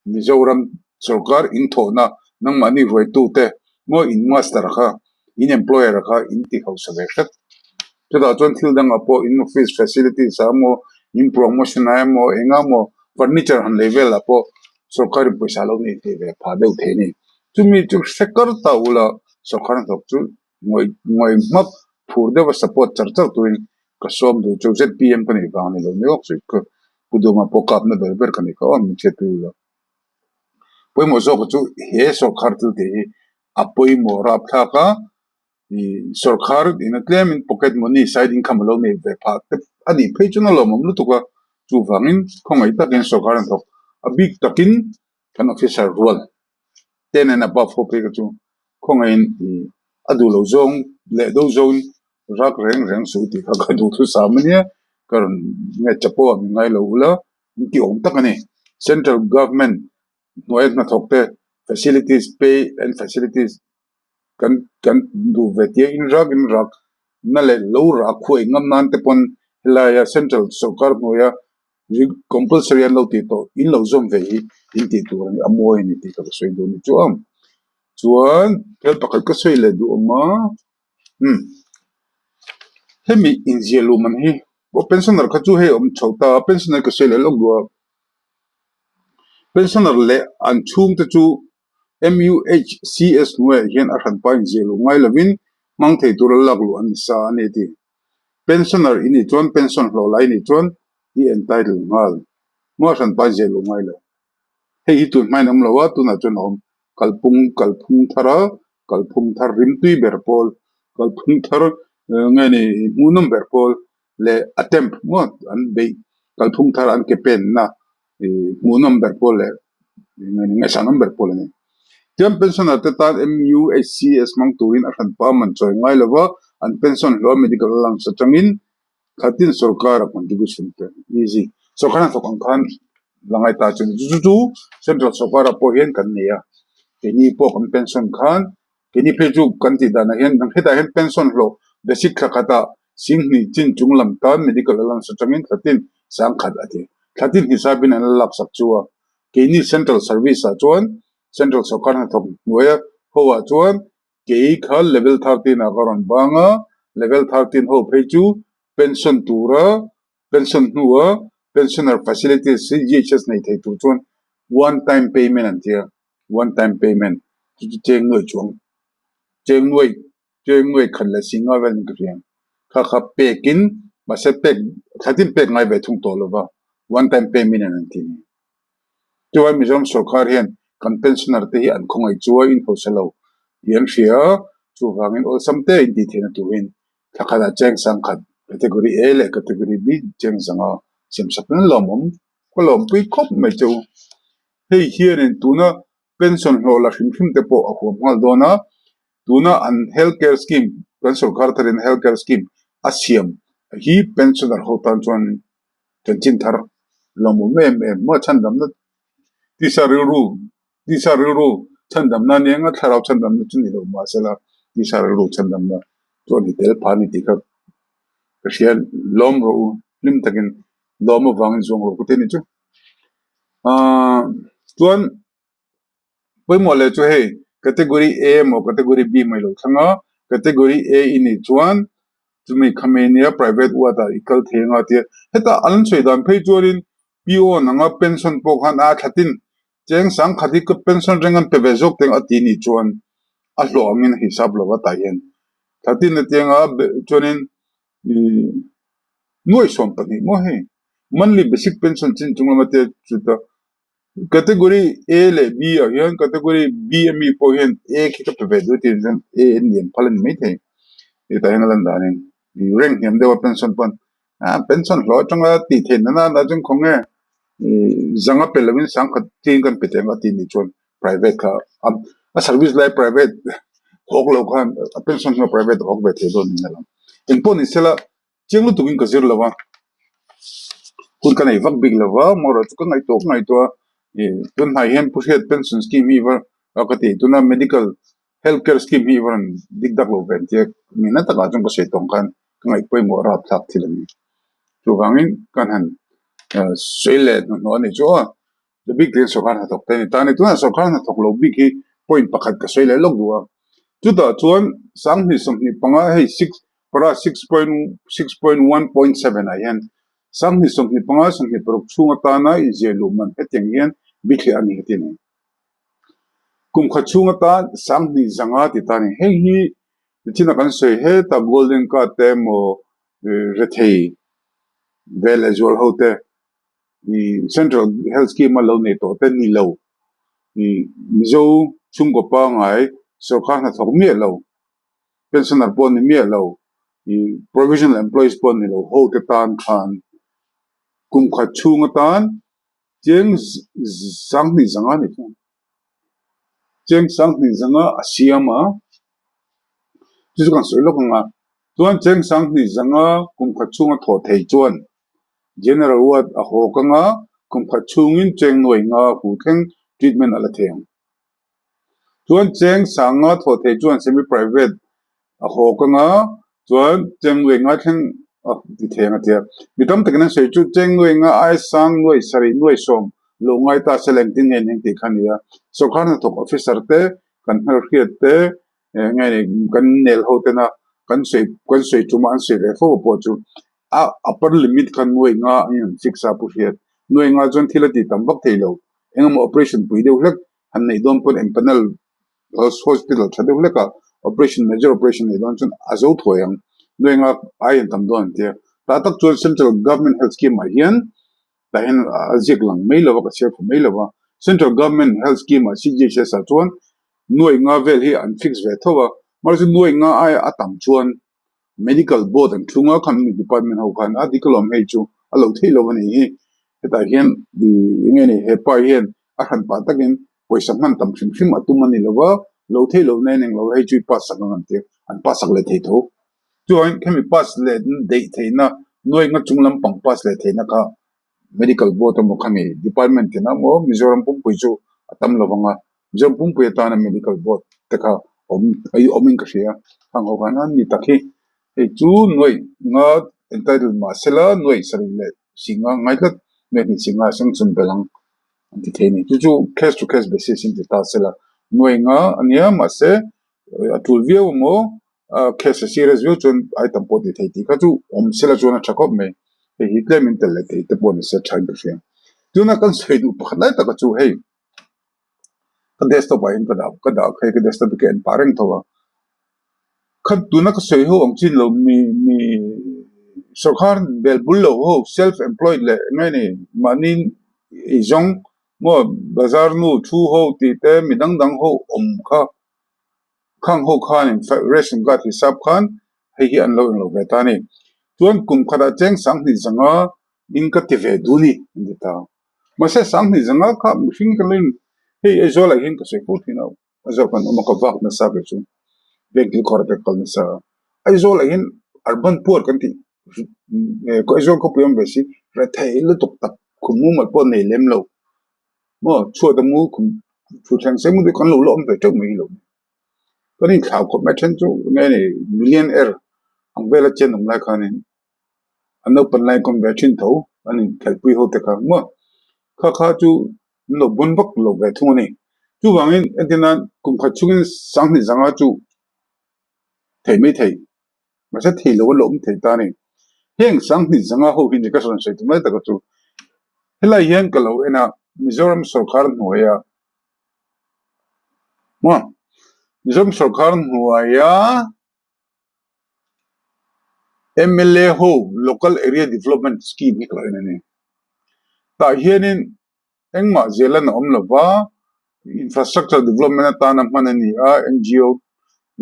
Mizoram Sarkar into na nang mani roi tu te mo in master ka, in employer ka, in ti house of Jadi tuan til dang apo in office facilities amo in promotion amo engamo furniture han level apo sarkari paisa lo ni te pa deu the ni chumi chu sekar ta ula sarkar thok chu ngoi map phur de support char tuin ka som du chu zpm pani ka ni lo ni ok su ko kuduma pokap na ber kan ka on che tu la poi mo zo chu he sarkar tu te apoi mo rap tha ka sarkar in a claim in pocket money side income lo me ve pa ani page no lo mom lu to ka chu wangin khongai ta ken sarkar an thok a big takin kan official role ten and above ho pe ka chu khongai in adu lo zong le do zone rak reng reng su ti ka du thu samania karon nge chapo ngai lo ula ki om takani central government noet na thokte facilities pay and facilities kan du vetia in rak na le lo ra khoi ngam nan te pon helaya central sarkar noya compulsory an lo ti to in lo zom ve hi in ti tu ni amoi ni ti ka soi do ni chuam chuan kel pakal ka soi le du ma hemi in zelu man hi bo pensioner ka chu he chota pensioner ka soi le lo du pensioner le an chung te chu MUHCS nuwe hian a hran pa in zelu ngai lovin mang thei tur lak lu an sa ani ti pensioner ini chuan pension hlo lai ni chuan i entitled ngal mo hran pa zelu ngai lo hei hi tu mai nam lo wa tu na chuan hom kalphung thar rim tui berpol kalphung thar ngai ni munum berpol le attempt mo an be kalphung thar an ke pen na munum berpol le ngai ni sanam berpol ni tiam pension atata MUHCS mang turin akan paman choy ngai lawa an pension lo medical lang sa changin khatin sarkar contribution te easy so kana to kan langai ta chen ju central sarkar po hian kan nia keni po kan pension khan keni pheju kan ti dana hian nang heta hian pension lo basic kata sing ni chin chunglam ta medical lang sa changin khatin sang khat ati khatin hisabin an lak sak chuwa keni central service a chuan central sarkar na thok noya hoa chuan kei khal level 13 a karon banga level 13 ho phechu pension tura pension nuwa pensioner facilities CGHS nei thei tu chuan one time payment an tia one time payment cheng noi chuang cheng noi khan la singa vel ni krian kha pekin ma se pek khatin pek ngai ve thung to lova one time payment an ti chuan Mizoram sarkar hian kan pensioner te hi an khongai chuai in hosalo yan hria chu wangin ol samte in ti thena tuin thakhala cheng sang khat category A le category B cheng sanga simsapna lomom kolom pui khop me chu hei hian in tuna pension hlola hrim te po a huam ngal dona tuna an healthcare scheme kan sarkar tarin healthcare scheme asiam hi pensioner hotan chuan chanchin thar lomom em mo chandam na tisariru chandam na nenga tharau chandam na chuni lo masala tisariru chandam na chuan tel phani tikha kashian lom ro lim takin lom wangin zong ro kuteni chu chuan poimo le chu hei category A mo category B mai lo thanga category A ini chuan chumi khamenia private wata ikal thenga te heta alan soidan phei chuanin PO nanga pension pokhan a thatin cheng sang khati ka pension rengan pe bezok teng atini chuan a hlo angin hisab lo ta yen thatin na tenga chuanin nuai som pani mo he monthly basic pension chin chungla te chuta category A le B a hian category B mi po hian A ki ka pe vedu tin jan A indian phalan mai the eta hengalan danin rank hem dewa pension pan pension hlo changa ti the na jung khonge zanga pelawin sang khat tin kan petenga tin ni chon private ka a service like private hok lo khan pension no private hok be the don ni la in pon ni sela chenglu tuwing ka zir lawa kun kan ai vak big lawa moro chu kan ai to tun hai hen pushet pension scheme hi war akati tuna medical healthcare scheme hi war dikdak lo ben te ni na ta ka jong ka se tong kan ai poi mo ra thak thilani chu wangin kan han soile no ni cho the big deal so kan ha tok te ta ni tu so kan ha tok lo big hi point pakhat ka soile lok duwa chu da chuan sang ni som ni panga hei 6 para 6.1.7 ayan sang ni som ni panga sang ni pro chunga ta na i je lu man heteng hian bikhi ani hetini kum kha chunga ta sang ni zanga ti ta ni hei hi china kan soi he ta golden ka te mo rethei vel as well hote the central health scheme lo ne to ten ni lo ni mizo chungo pa ngai so kha na thok mi lo pensioner pon ni mi lo the provisional employees pon ni lo ho te tan khan kum kha chunga tan cheng sang ni zanga ni cheng sang ni zanga asiama chu kan soi lo nga chuan cheng sang ni zanga kum kha chunga tho thei chuan general ward a ho kanga kum kha chungin cheng noi nga hu theng treatment ala theng chuan cheng sanga tho thei chuan semi private a ho kanga chuan cheng noi nga theng ti theng atia mitam takna sei chu cheng noi nga ai sang noi sari noi som lo ngai ta seleng tin ngen heng ti khania so khana tok officer te kan her khiat te ngai ne kan nel ho te na kan sei chuma an sei re fo po chu upper limit kan noi nga in fixa pu hiat noi nga jon thilati tambak theilo engam operation pui deu hlek han nei don pon empanel hospital thadeu hleka operation major operation nei don chun azo thoyang noi nga ai tam don te ta tak chun central government health scheme ma hian ta hen azik lang mai lo ka chef mai lo central government health scheme a CGHS a chuan noi nga vel hi an fix ve thowa mar chu noi nga ai atam chuan medical board and thunga kan department ho kan adikolom hei chu alo theilo bani hi eta hian di ngeni he pa hian a han pa takin poisa man tam thim atumani lowa lo theilo nei neng lo hei chu pas sang ngam te an pas sak le thei tho chuan khemi pas le dei theina noi nga chunglam pang pas le theina ka medical board mo khami department ke na mo Mizoram pum pui chu atam lowanga Mizoram pum pui ta na medical board te ka omin ka sia hang ho kan ni takhi e chu noi nga entitled ma sela noi sarile singa ngai ka ne ni singa sang chun belang anti theni chu case to case basis in ta sela noi nga ania ma se atul view mo case series view chun item pot thei ti ka chu om sela chuna thakop me he hitle min tel le te pon se thain ka sia tu na kan sei du pakhlai ta ka chu hey ka desktop ai ka da khai ka desktop ke en pareng thowa khat tu na ka sei ho ang chin lo mi sarkar bel bullo ho self employed le ngai ni manin izong mo bazar nu thu ho ti te midang dang ho kha khang ho khan in ration card hisab khan hi an lo ve ta ni tuan kum khada cheng sang ni zanga in ka ti ve du ni ta ma se sang ni zanga kha mihring kalin hei ezola hin ka se pu thina azol kan ma ka vak na sa be chu bank kor pe kal na sa ezola hin urban poor kan ti ko ezol ko puyam be si ra thai lu tok tak kumu mal po nei lem lo mo chua da mu kum chu chang se mu de kan lo lo am pe tok mi lo ko ni khao ko ma chen chu ngai ni millionaire ang bela chen ang lai khanin ano pan lai kom be chin tho ani khal pui ho te kha mo kha chu no bun bak lo ve thu ni chu wangin entina kum kha chungin sang ni zanga chu thei mai thei ma sa thei lo lo thei ta ni heng sang ni zanga ho hin ka son se tu mai ta ka chu hela yen ka lo ena mizoram sarkar no ya mo mizoram sarkar no ya MLA ho local area development scheme hi ka ena ni ta hianin engma zelan om lo ba infrastructure development ta na manani a NGO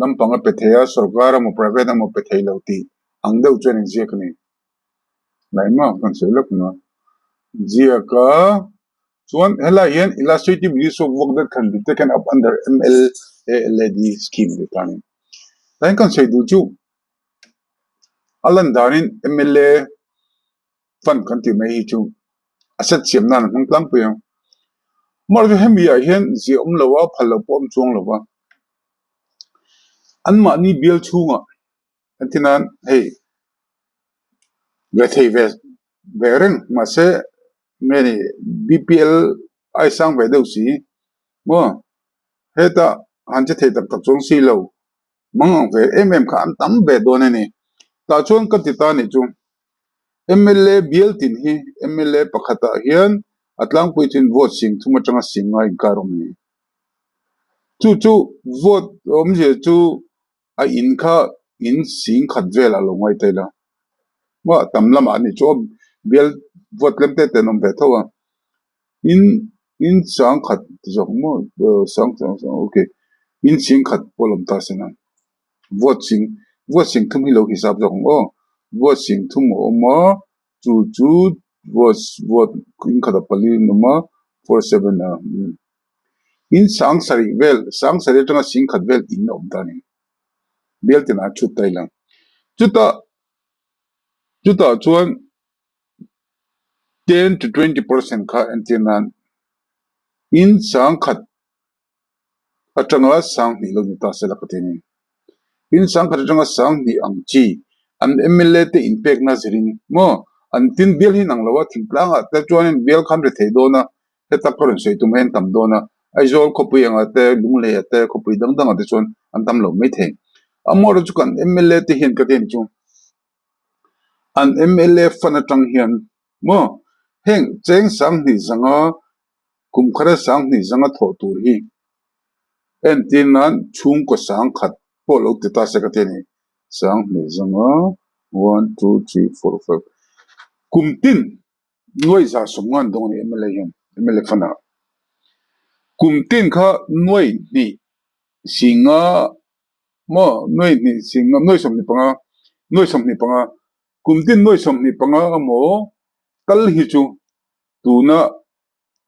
lampanga petheya sarkar mo private mo pethei lauti angdeu chen je kani laima kan se lak na jia ka chuan hela hian illustrative use of work that can be taken up under MLALD scheme de tani lain kan se du chu alan darin MLA fund kan ti mai chu asset siam nan hang tlang pe mar ju hemi ya hian ji lawa phalo pom chung lawa anma ni bial chunga antinan hey gathei ve veren ma se many BPL ai sang ve deu si mo heta hanche thei tak tak chung si lo mang ve kha an tam be don ni ta chuan ka ti ta ni chu MLA bial tin hi MLA pakhata hian atlang puitin vote sing thuma changa singai karom ni chu vote je chu a in kha in sing khat vel a longai tela wa tamlam ani chu bial vote lemte te nom ve thowa in sang khat jok mo sang okay in sing khat polom ta sena vote sing thum hi lo hisab jok mo vote sing thum ma chu vote in khat pali numa 47 na in sang sari tanga sing khat vel in om ta ni bel tina chu tailang chuta chuan 10 to 20% kha antinan in sang khat atanga sang ni lo ni ta sela kateni in sang khat atanga sang ni ang chi an MLA te impact na ziring mo an tin bial hin ang lawa thingplanga ta chuan bial khan re thei dona heta koron sei tum hen tam dona aizol khopui anga te lungle te khopui dang dang ate chuan an tam lo mai the amor chu kan MLA te hin ka ten chu an MLA fana tang hian mo heng cheng sang ni zanga kum khara sang ni zanga tho tur hi en tinan chung ko sang khat polo te ta se ka te ni sang ni zanga 1 2 3 4 5 kum tin noi za songan dong ni MLA fana kum tin kha noi ni singa mo noi ni singa noi som ni panga kum tin noi som ni panga mo kal hi chu tu na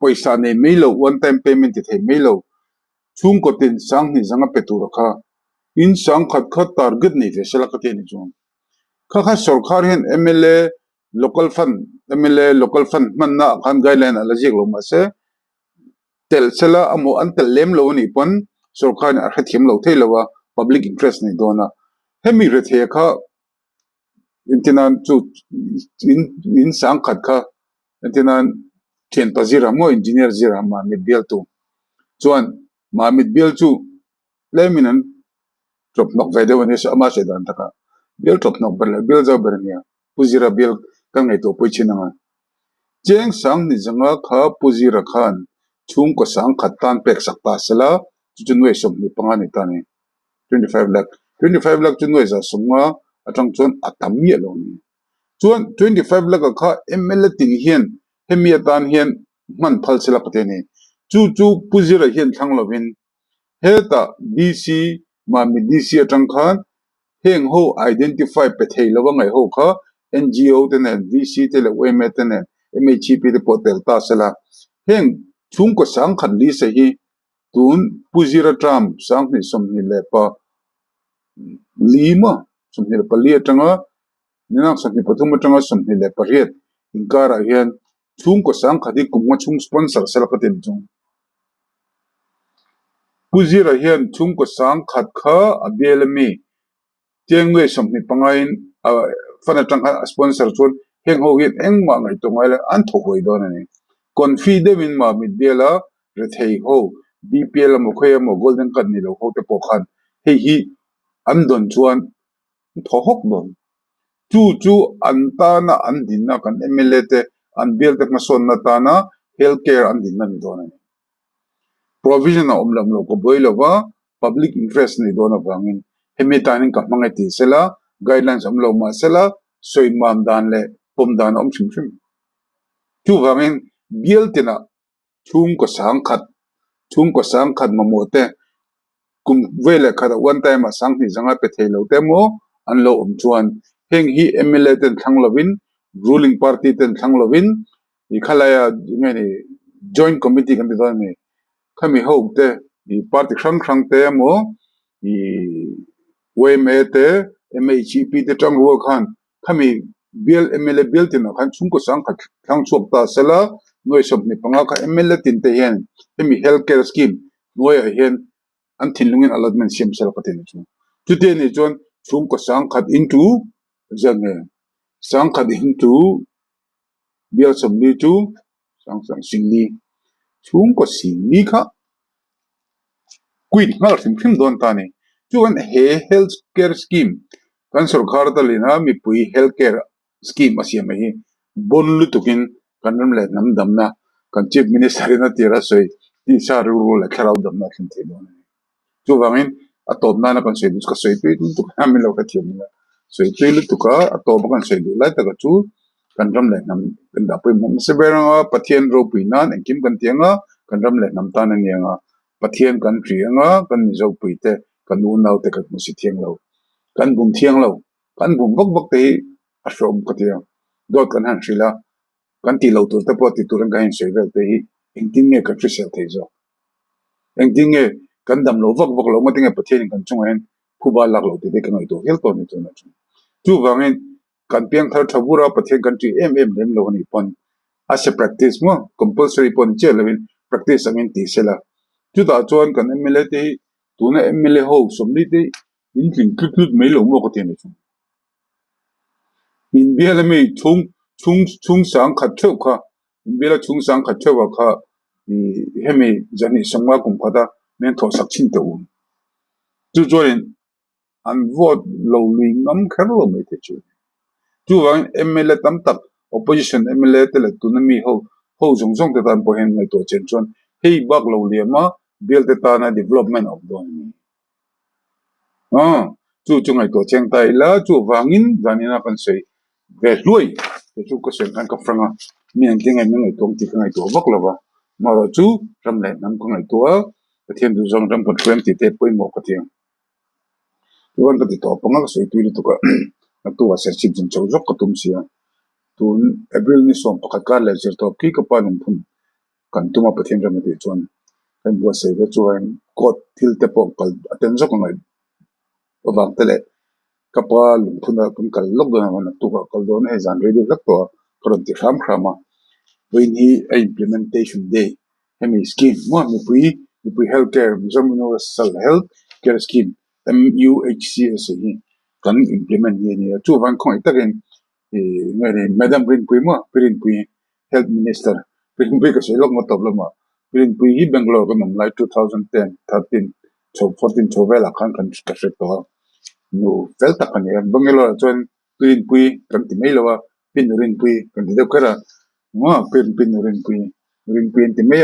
paisa ne mailo one time payment the mailo chung ko tin sang ni zanga petura kha in sang khat khat target ni ve sela ka te ni chung kha sarkar hen local fund man na khan guideline ala jek lo ma se tel sela amo an tel lem lo ni pon sarkar ni a khathim lo thei lawa public interest ni dona hemi re the kha intinan chu in sang khat kha intinan chen pazira mo engineer zira ma midbial tu chuan ma midbial chu leminan drop nok ve de wani ama se dan taka bial drop nok ber za bernia puzira bial kan ngai to poichinanga cheng sang ni zanga kha puzira khan chung ko sang khatan pek sakta sela chu noi som ni panga ni tani 25 lakh chu noi za somwa atang chon atam ye lo ni chuan 25 lakh kha MLA ting hian hemi tan hian man phal sila pateni chu puzira hian thang lovin heta DC ma mi DC atang khan heng ho identify pethei lawa ngai ho kha NGO tene VC tele weme tene MHP de portal ta sala heng chung ko sang khan li se hi tun puzira tram sang ni som ni le pa lima som ni pa li atanga ninak som ni pathum atanga som ni le pa riet inkara hian chung ko sang khadi kumwa chung sponsor sala ka ten chung puzira hian chung ko sang khat kha abelmi tiangwe som ni pangain fana tang sponsor chun heng ho hian engma ngai to ngai la an tho hoi don ani confident in ma mit bela re thei ho BPL mo khoya mo golden card ni lo ho te pokhan hei hi an don chuan tho hok don chu anta na an din na kan MLA te an bel te mason na ta na healthcare an din na ni don ani provision na omlam lo ko boilo wa public interest ni don awangin hemi tanin ka mangai ti sela guidelines amlo ma sela soi mam dan le pom dan om chim chim chu wangin biel tina chung ko sang khat mamote kum vele khada one time sang ni janga pe thelo temo an lo chuan heng hi MLA ten thang lovin ruling party ten thang lovin i khalaya ngani joint committee kan don me khami ho te i party khang te mo i weme te MHP te tang ro khan khami biel MLA biel tin khan chung ko sang khat thang chok ta sela noi sop ni panga kha MLA tin te hen hemi healthcare scheme noi a hen an thinlungin allotment sim sel patin chu tute ni chon chung ko sang khat into jange sang khat into biel som ni chu sang singli chung ko singli kha quit ngal thim don ta ni chuan he healthcare scheme kan sarkar dalina mi pui healthcare scheme asiam hi bonlu tukin kanram le nam damna kan chief minister na tira soi ti sa ru la kharau damna thin the don chu wangin atop na kan soi dus ka soi tu tu ami lo ka thiam na soi tu lu tu ka atop kan soi du la ta ka chu kanram le nam kan da pui mum se beranga pathian ro pui nan engkim kan tianga kanram le nam ta na nianga pathian kan tri anga kan ni zo pui te kan nu nau te ka mu si thiang lo kan bum thiang lo kan bum bak te a shom ka tia dot kan han sila kan ti lo tur te po ti turan ka hin sei vel te hi engting nge ka trisel te zo engting nge kan dam lo vak lo ma tinge pathian kan chung hen phuba lak lo te kan ai to hel to ni to na chu wangin kan piang thar thabura pathian kan ti em lem lo ni pon as a practice mo compulsory pon che levin practice angin ti sela chu ta chuan kan MLA te tuna MLA ho somni te in tling kut mai lo mo ko te ni chu in biala me chung sang khat theu kha in biala chung sang khat theu kha i hemi jani sangwa kum khada men tho sak chin te un chu join an vote lo lui ngam khar lo me te chu wang MLA tam tak opposition MLA te le tuna mi ho zong te tan po hen ngai to chen chon hei bak lo le ma bial te ta na development of don chu ngai to cheng tai la chu wangin janina kan sei ve hlui te chu ko sen kan ka franga mi an tingai mi ngai tong ti ngai to bak lova ma ro chu ram le nam ko ngai to a pathian du zong ram ko twem ti te poi mo ka tiang chuan ka ti to panga ka sei tu tu ka na tu wa ser chim chau jok ka tum sia tun April ni som pakhat ka le zer to ki ka pa num phun kan tuma pathian ram ti chuan kan bua sei ga chuan kot thil te pom kal aten jok ngai wang tele kapal phuna kun kal lok do na tu ka kal don e jan ready lak to kron ti khama when he implementation day hemi scheme mo mi pui healthcare Mizoram universal health care scheme MUHCS hi kan implement ni chu van khoi takin ngari madam rin pui mo prin pui health minister prin pui ka se lok ma toblama prin pui hi Bangalore ko nam lai 2010 13 so 14 chobela kan ka se to no fel takani Bangalore chuan pui kan ti mai lawa pin rin pui kan ti kara ngo pin rin pui ti mai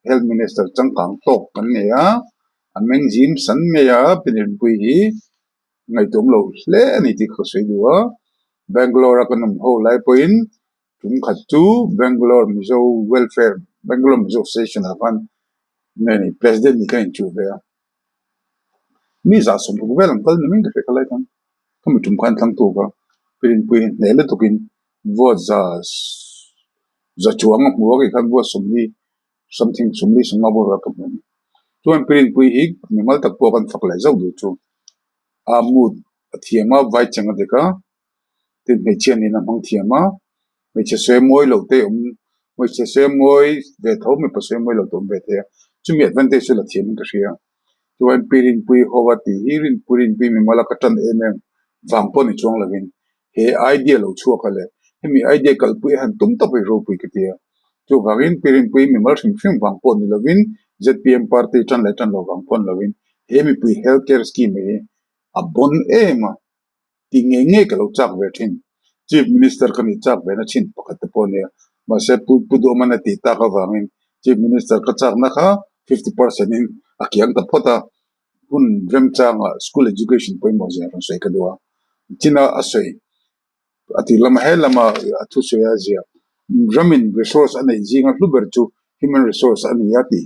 health minister changkang tok kan ne ya ameng jim san me ya pin rin pui hi ngai tom lo hle ani ti kho sei duwa Bangalore kan ho lai point chúng khát chú Bangalore Mizo Welfare Bangalore Mizo Station akan nani president ni kan chu ve mi za som bu velam kal ni min ka kalai kan kam tum kan thang tu ka pirin pui ne le to kin vo za chuang mo ga kan vo som ni something som ni som bo ra ka ni chuan pirin pui hi mi mal tak po kan phak lai zau du chu a mut thiama vai changa de ka tin me chen ni na mang thiama me che se moi lo te me che se moi de tho me pa se moi lo to be te chu mi advantage la thiam ka ria chuan pirin pui howa ti hirin purin pi mi mala ka tan em wangpo ni chuang lovin he idea lo chu ka le hemi idea kal pui han tum to pe ro pui ke tia chu wangin pirin pui mi mal thing thing wangpo ni lovin ZPM party tan le tan lo wangpon lovin hemi pui healthcare scheme he abon ema ti nge ka lo chak ve thin chief minister ka ni chak ve na chin pakat po ne ma se pu do mana ti ta ka wangin chief minister ka chak na kha 50% in akyang ta phota kun rem changa school education point mo zia sai ka doa china asoi ati lama he lama athu soya zia ramin resource anai jinga hluber chu human resource ani yati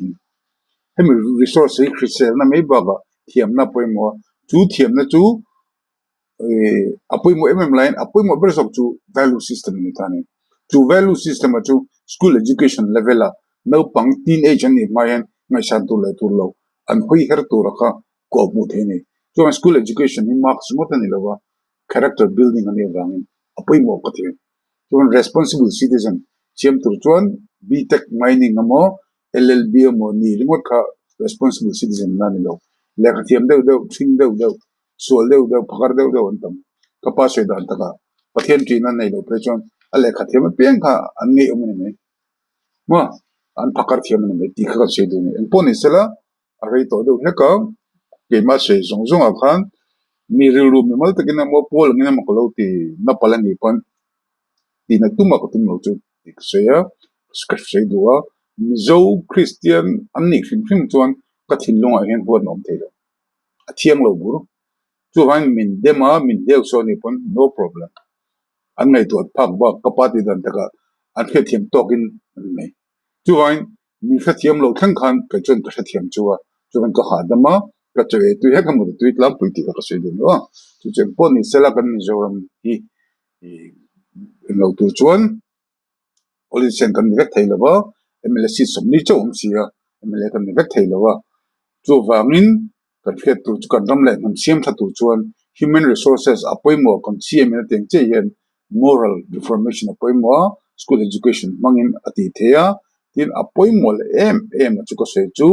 human resource hi khrisel na me baba thiam na point mo chu thiam na chu apoi mo line apoi mo bersok chu value system ni tani chu value system chu school education level a no pang teenage ani mayan ngai san tu le tu lo an hoi her tu raka ko mu theni so school education ni marks mo tani lawa character building ani wangin apoi mo ka the so responsible citizen chem tur chuan btech mining amo llb mo ni remote kha responsible citizen na ni lo le ka thiam deu thing deu sol deu phakar deu antam kapasoi dan taka pathian tri na nei lo prechon ale ka thiam pen kha anni omni me ma an phakar thiam ni me ti kha se du ni en poni sela arei to deu heka ke ma se zong akhan mi rilu mi mal takina mo pol ngina ma ko ti na palani pan ti na tuma ko tum lo chu se ya ska se duwa mizo christian anni khim chuan ka thin lunga hen huan nom thelo a thiang lo bur chu han min dema min deu so ni pon no problem an ngai to phak ba kapati dan taka an khe thiam tokin nei chu han mi kha thiam lo thang khan ka chon ka thiam chuwa chu han ka ha dama ka chwe tu he kam tu itlam tu ti ka se du no chu chen pon ni sela kan mi zoram hi lo tu chuan oli sen kan vek thailo ba MLC somni chom sia MLA kan vek thailo ba chu wangin kan phet tu kan ram le nam siam tha tu chuan human resources apoi mo kan siam na teng che yen moral reformation apoi mo school education mangin ati thea tin apoi mo le em chu ko se chu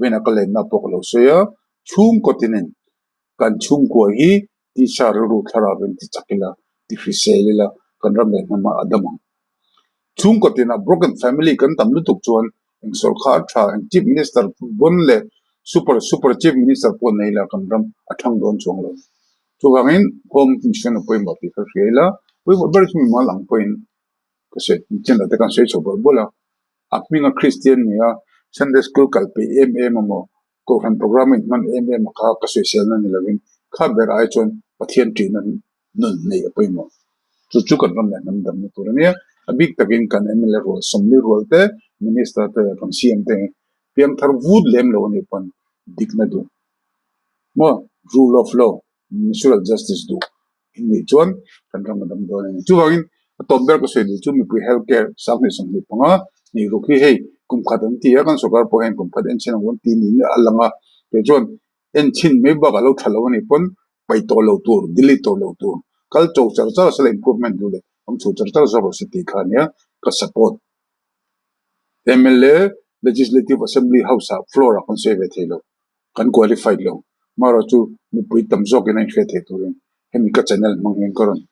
vena ka le na pok lo so ya chung ko tinen kan chung ko hi ti char ru thara ben ti chakila ti fiselila kan ram le na ma adama chung ko tina broken family kan tam lu tuk chuan eng sol kha tha eng chief minister bon le super chief minister po nei la kan ram athang don chung lo chu wangin home mission apoi ma pi kha fiela poi mo ber chi ma lang point ko se chen la te kan se cho bola apminga christian nia sunday school kalpe mo ko han programming man kha ka se sel na ni lovin kha ber ai chon pathian tin nun nei apoi mo chu kan ram la nam dam ni turania abik takin kan MLA role somni role te minister te kan CM te PM thar wood lem lo ni pan dikna du mo rule of law natural justice du inni chuan kan ram dam do ni chu wangin tomber ko se chu mi pu healthcare sakni somni panga ni rukhi hei kum khadan ti kan sokar po hen kum khadan chen won ti ni alanga pe chuan en chin me ba ga lo thalo ni pon pai to lo tur dili to lo tur kal chou char cha sala improvement du le हम सोचता जब सिटी खानिया का support MLA legislative assembly house floor अपन से वे थे लो कन क्वालिफाइड लो मारो चु मुपई तमजो के नहीं थे तो हम का चैनल मंगें करन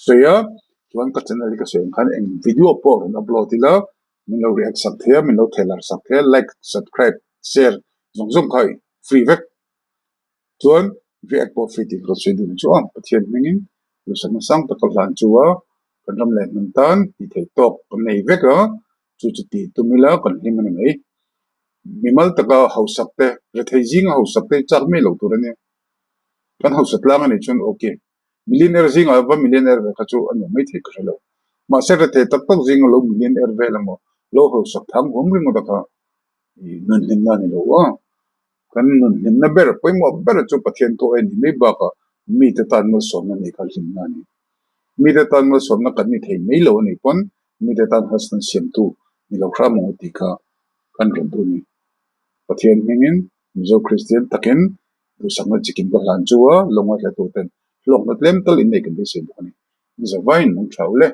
सो या वन का चैनल का से खान एक वीडियो पर अपलोड दिला मिन लो रिएक्ट सकते मिन लो थेलर सकते like subscribe share Jong Jong खाई फ्री वेक तुन रिएक्ट पर फ्री टिक लो से दिन चुआ पथियन मिंगिन lo sang sang ta kal han chuwa kan ram le nan tan ti thei tok kan nei veka chu ti tumila kan himani mai mimal taka hausak te re thei jing hausak te chak me lo turani kan hausak lang ani chun okay millionaire jing ava millionaire ka chu an mai thei khalo ma se re the tak tak jing lo million erve la mo lo ho sak thang hom ring da kha nun lim na ni lo wa kan nun lim na ber poi mo ber chu pathian to en mi ba ka mi te tan mo som na ni kal lim na ni mi te tan mo som na kan ni thei mai lo ni pon mi te tan has na siam tu ni lo kha mo ti kha kan ron tu ni pathian mingin mizo christian takin du sangna chikin ba lan chuwa longa la tu ten long na tlem tal in nei kan se ni zawain mong thaule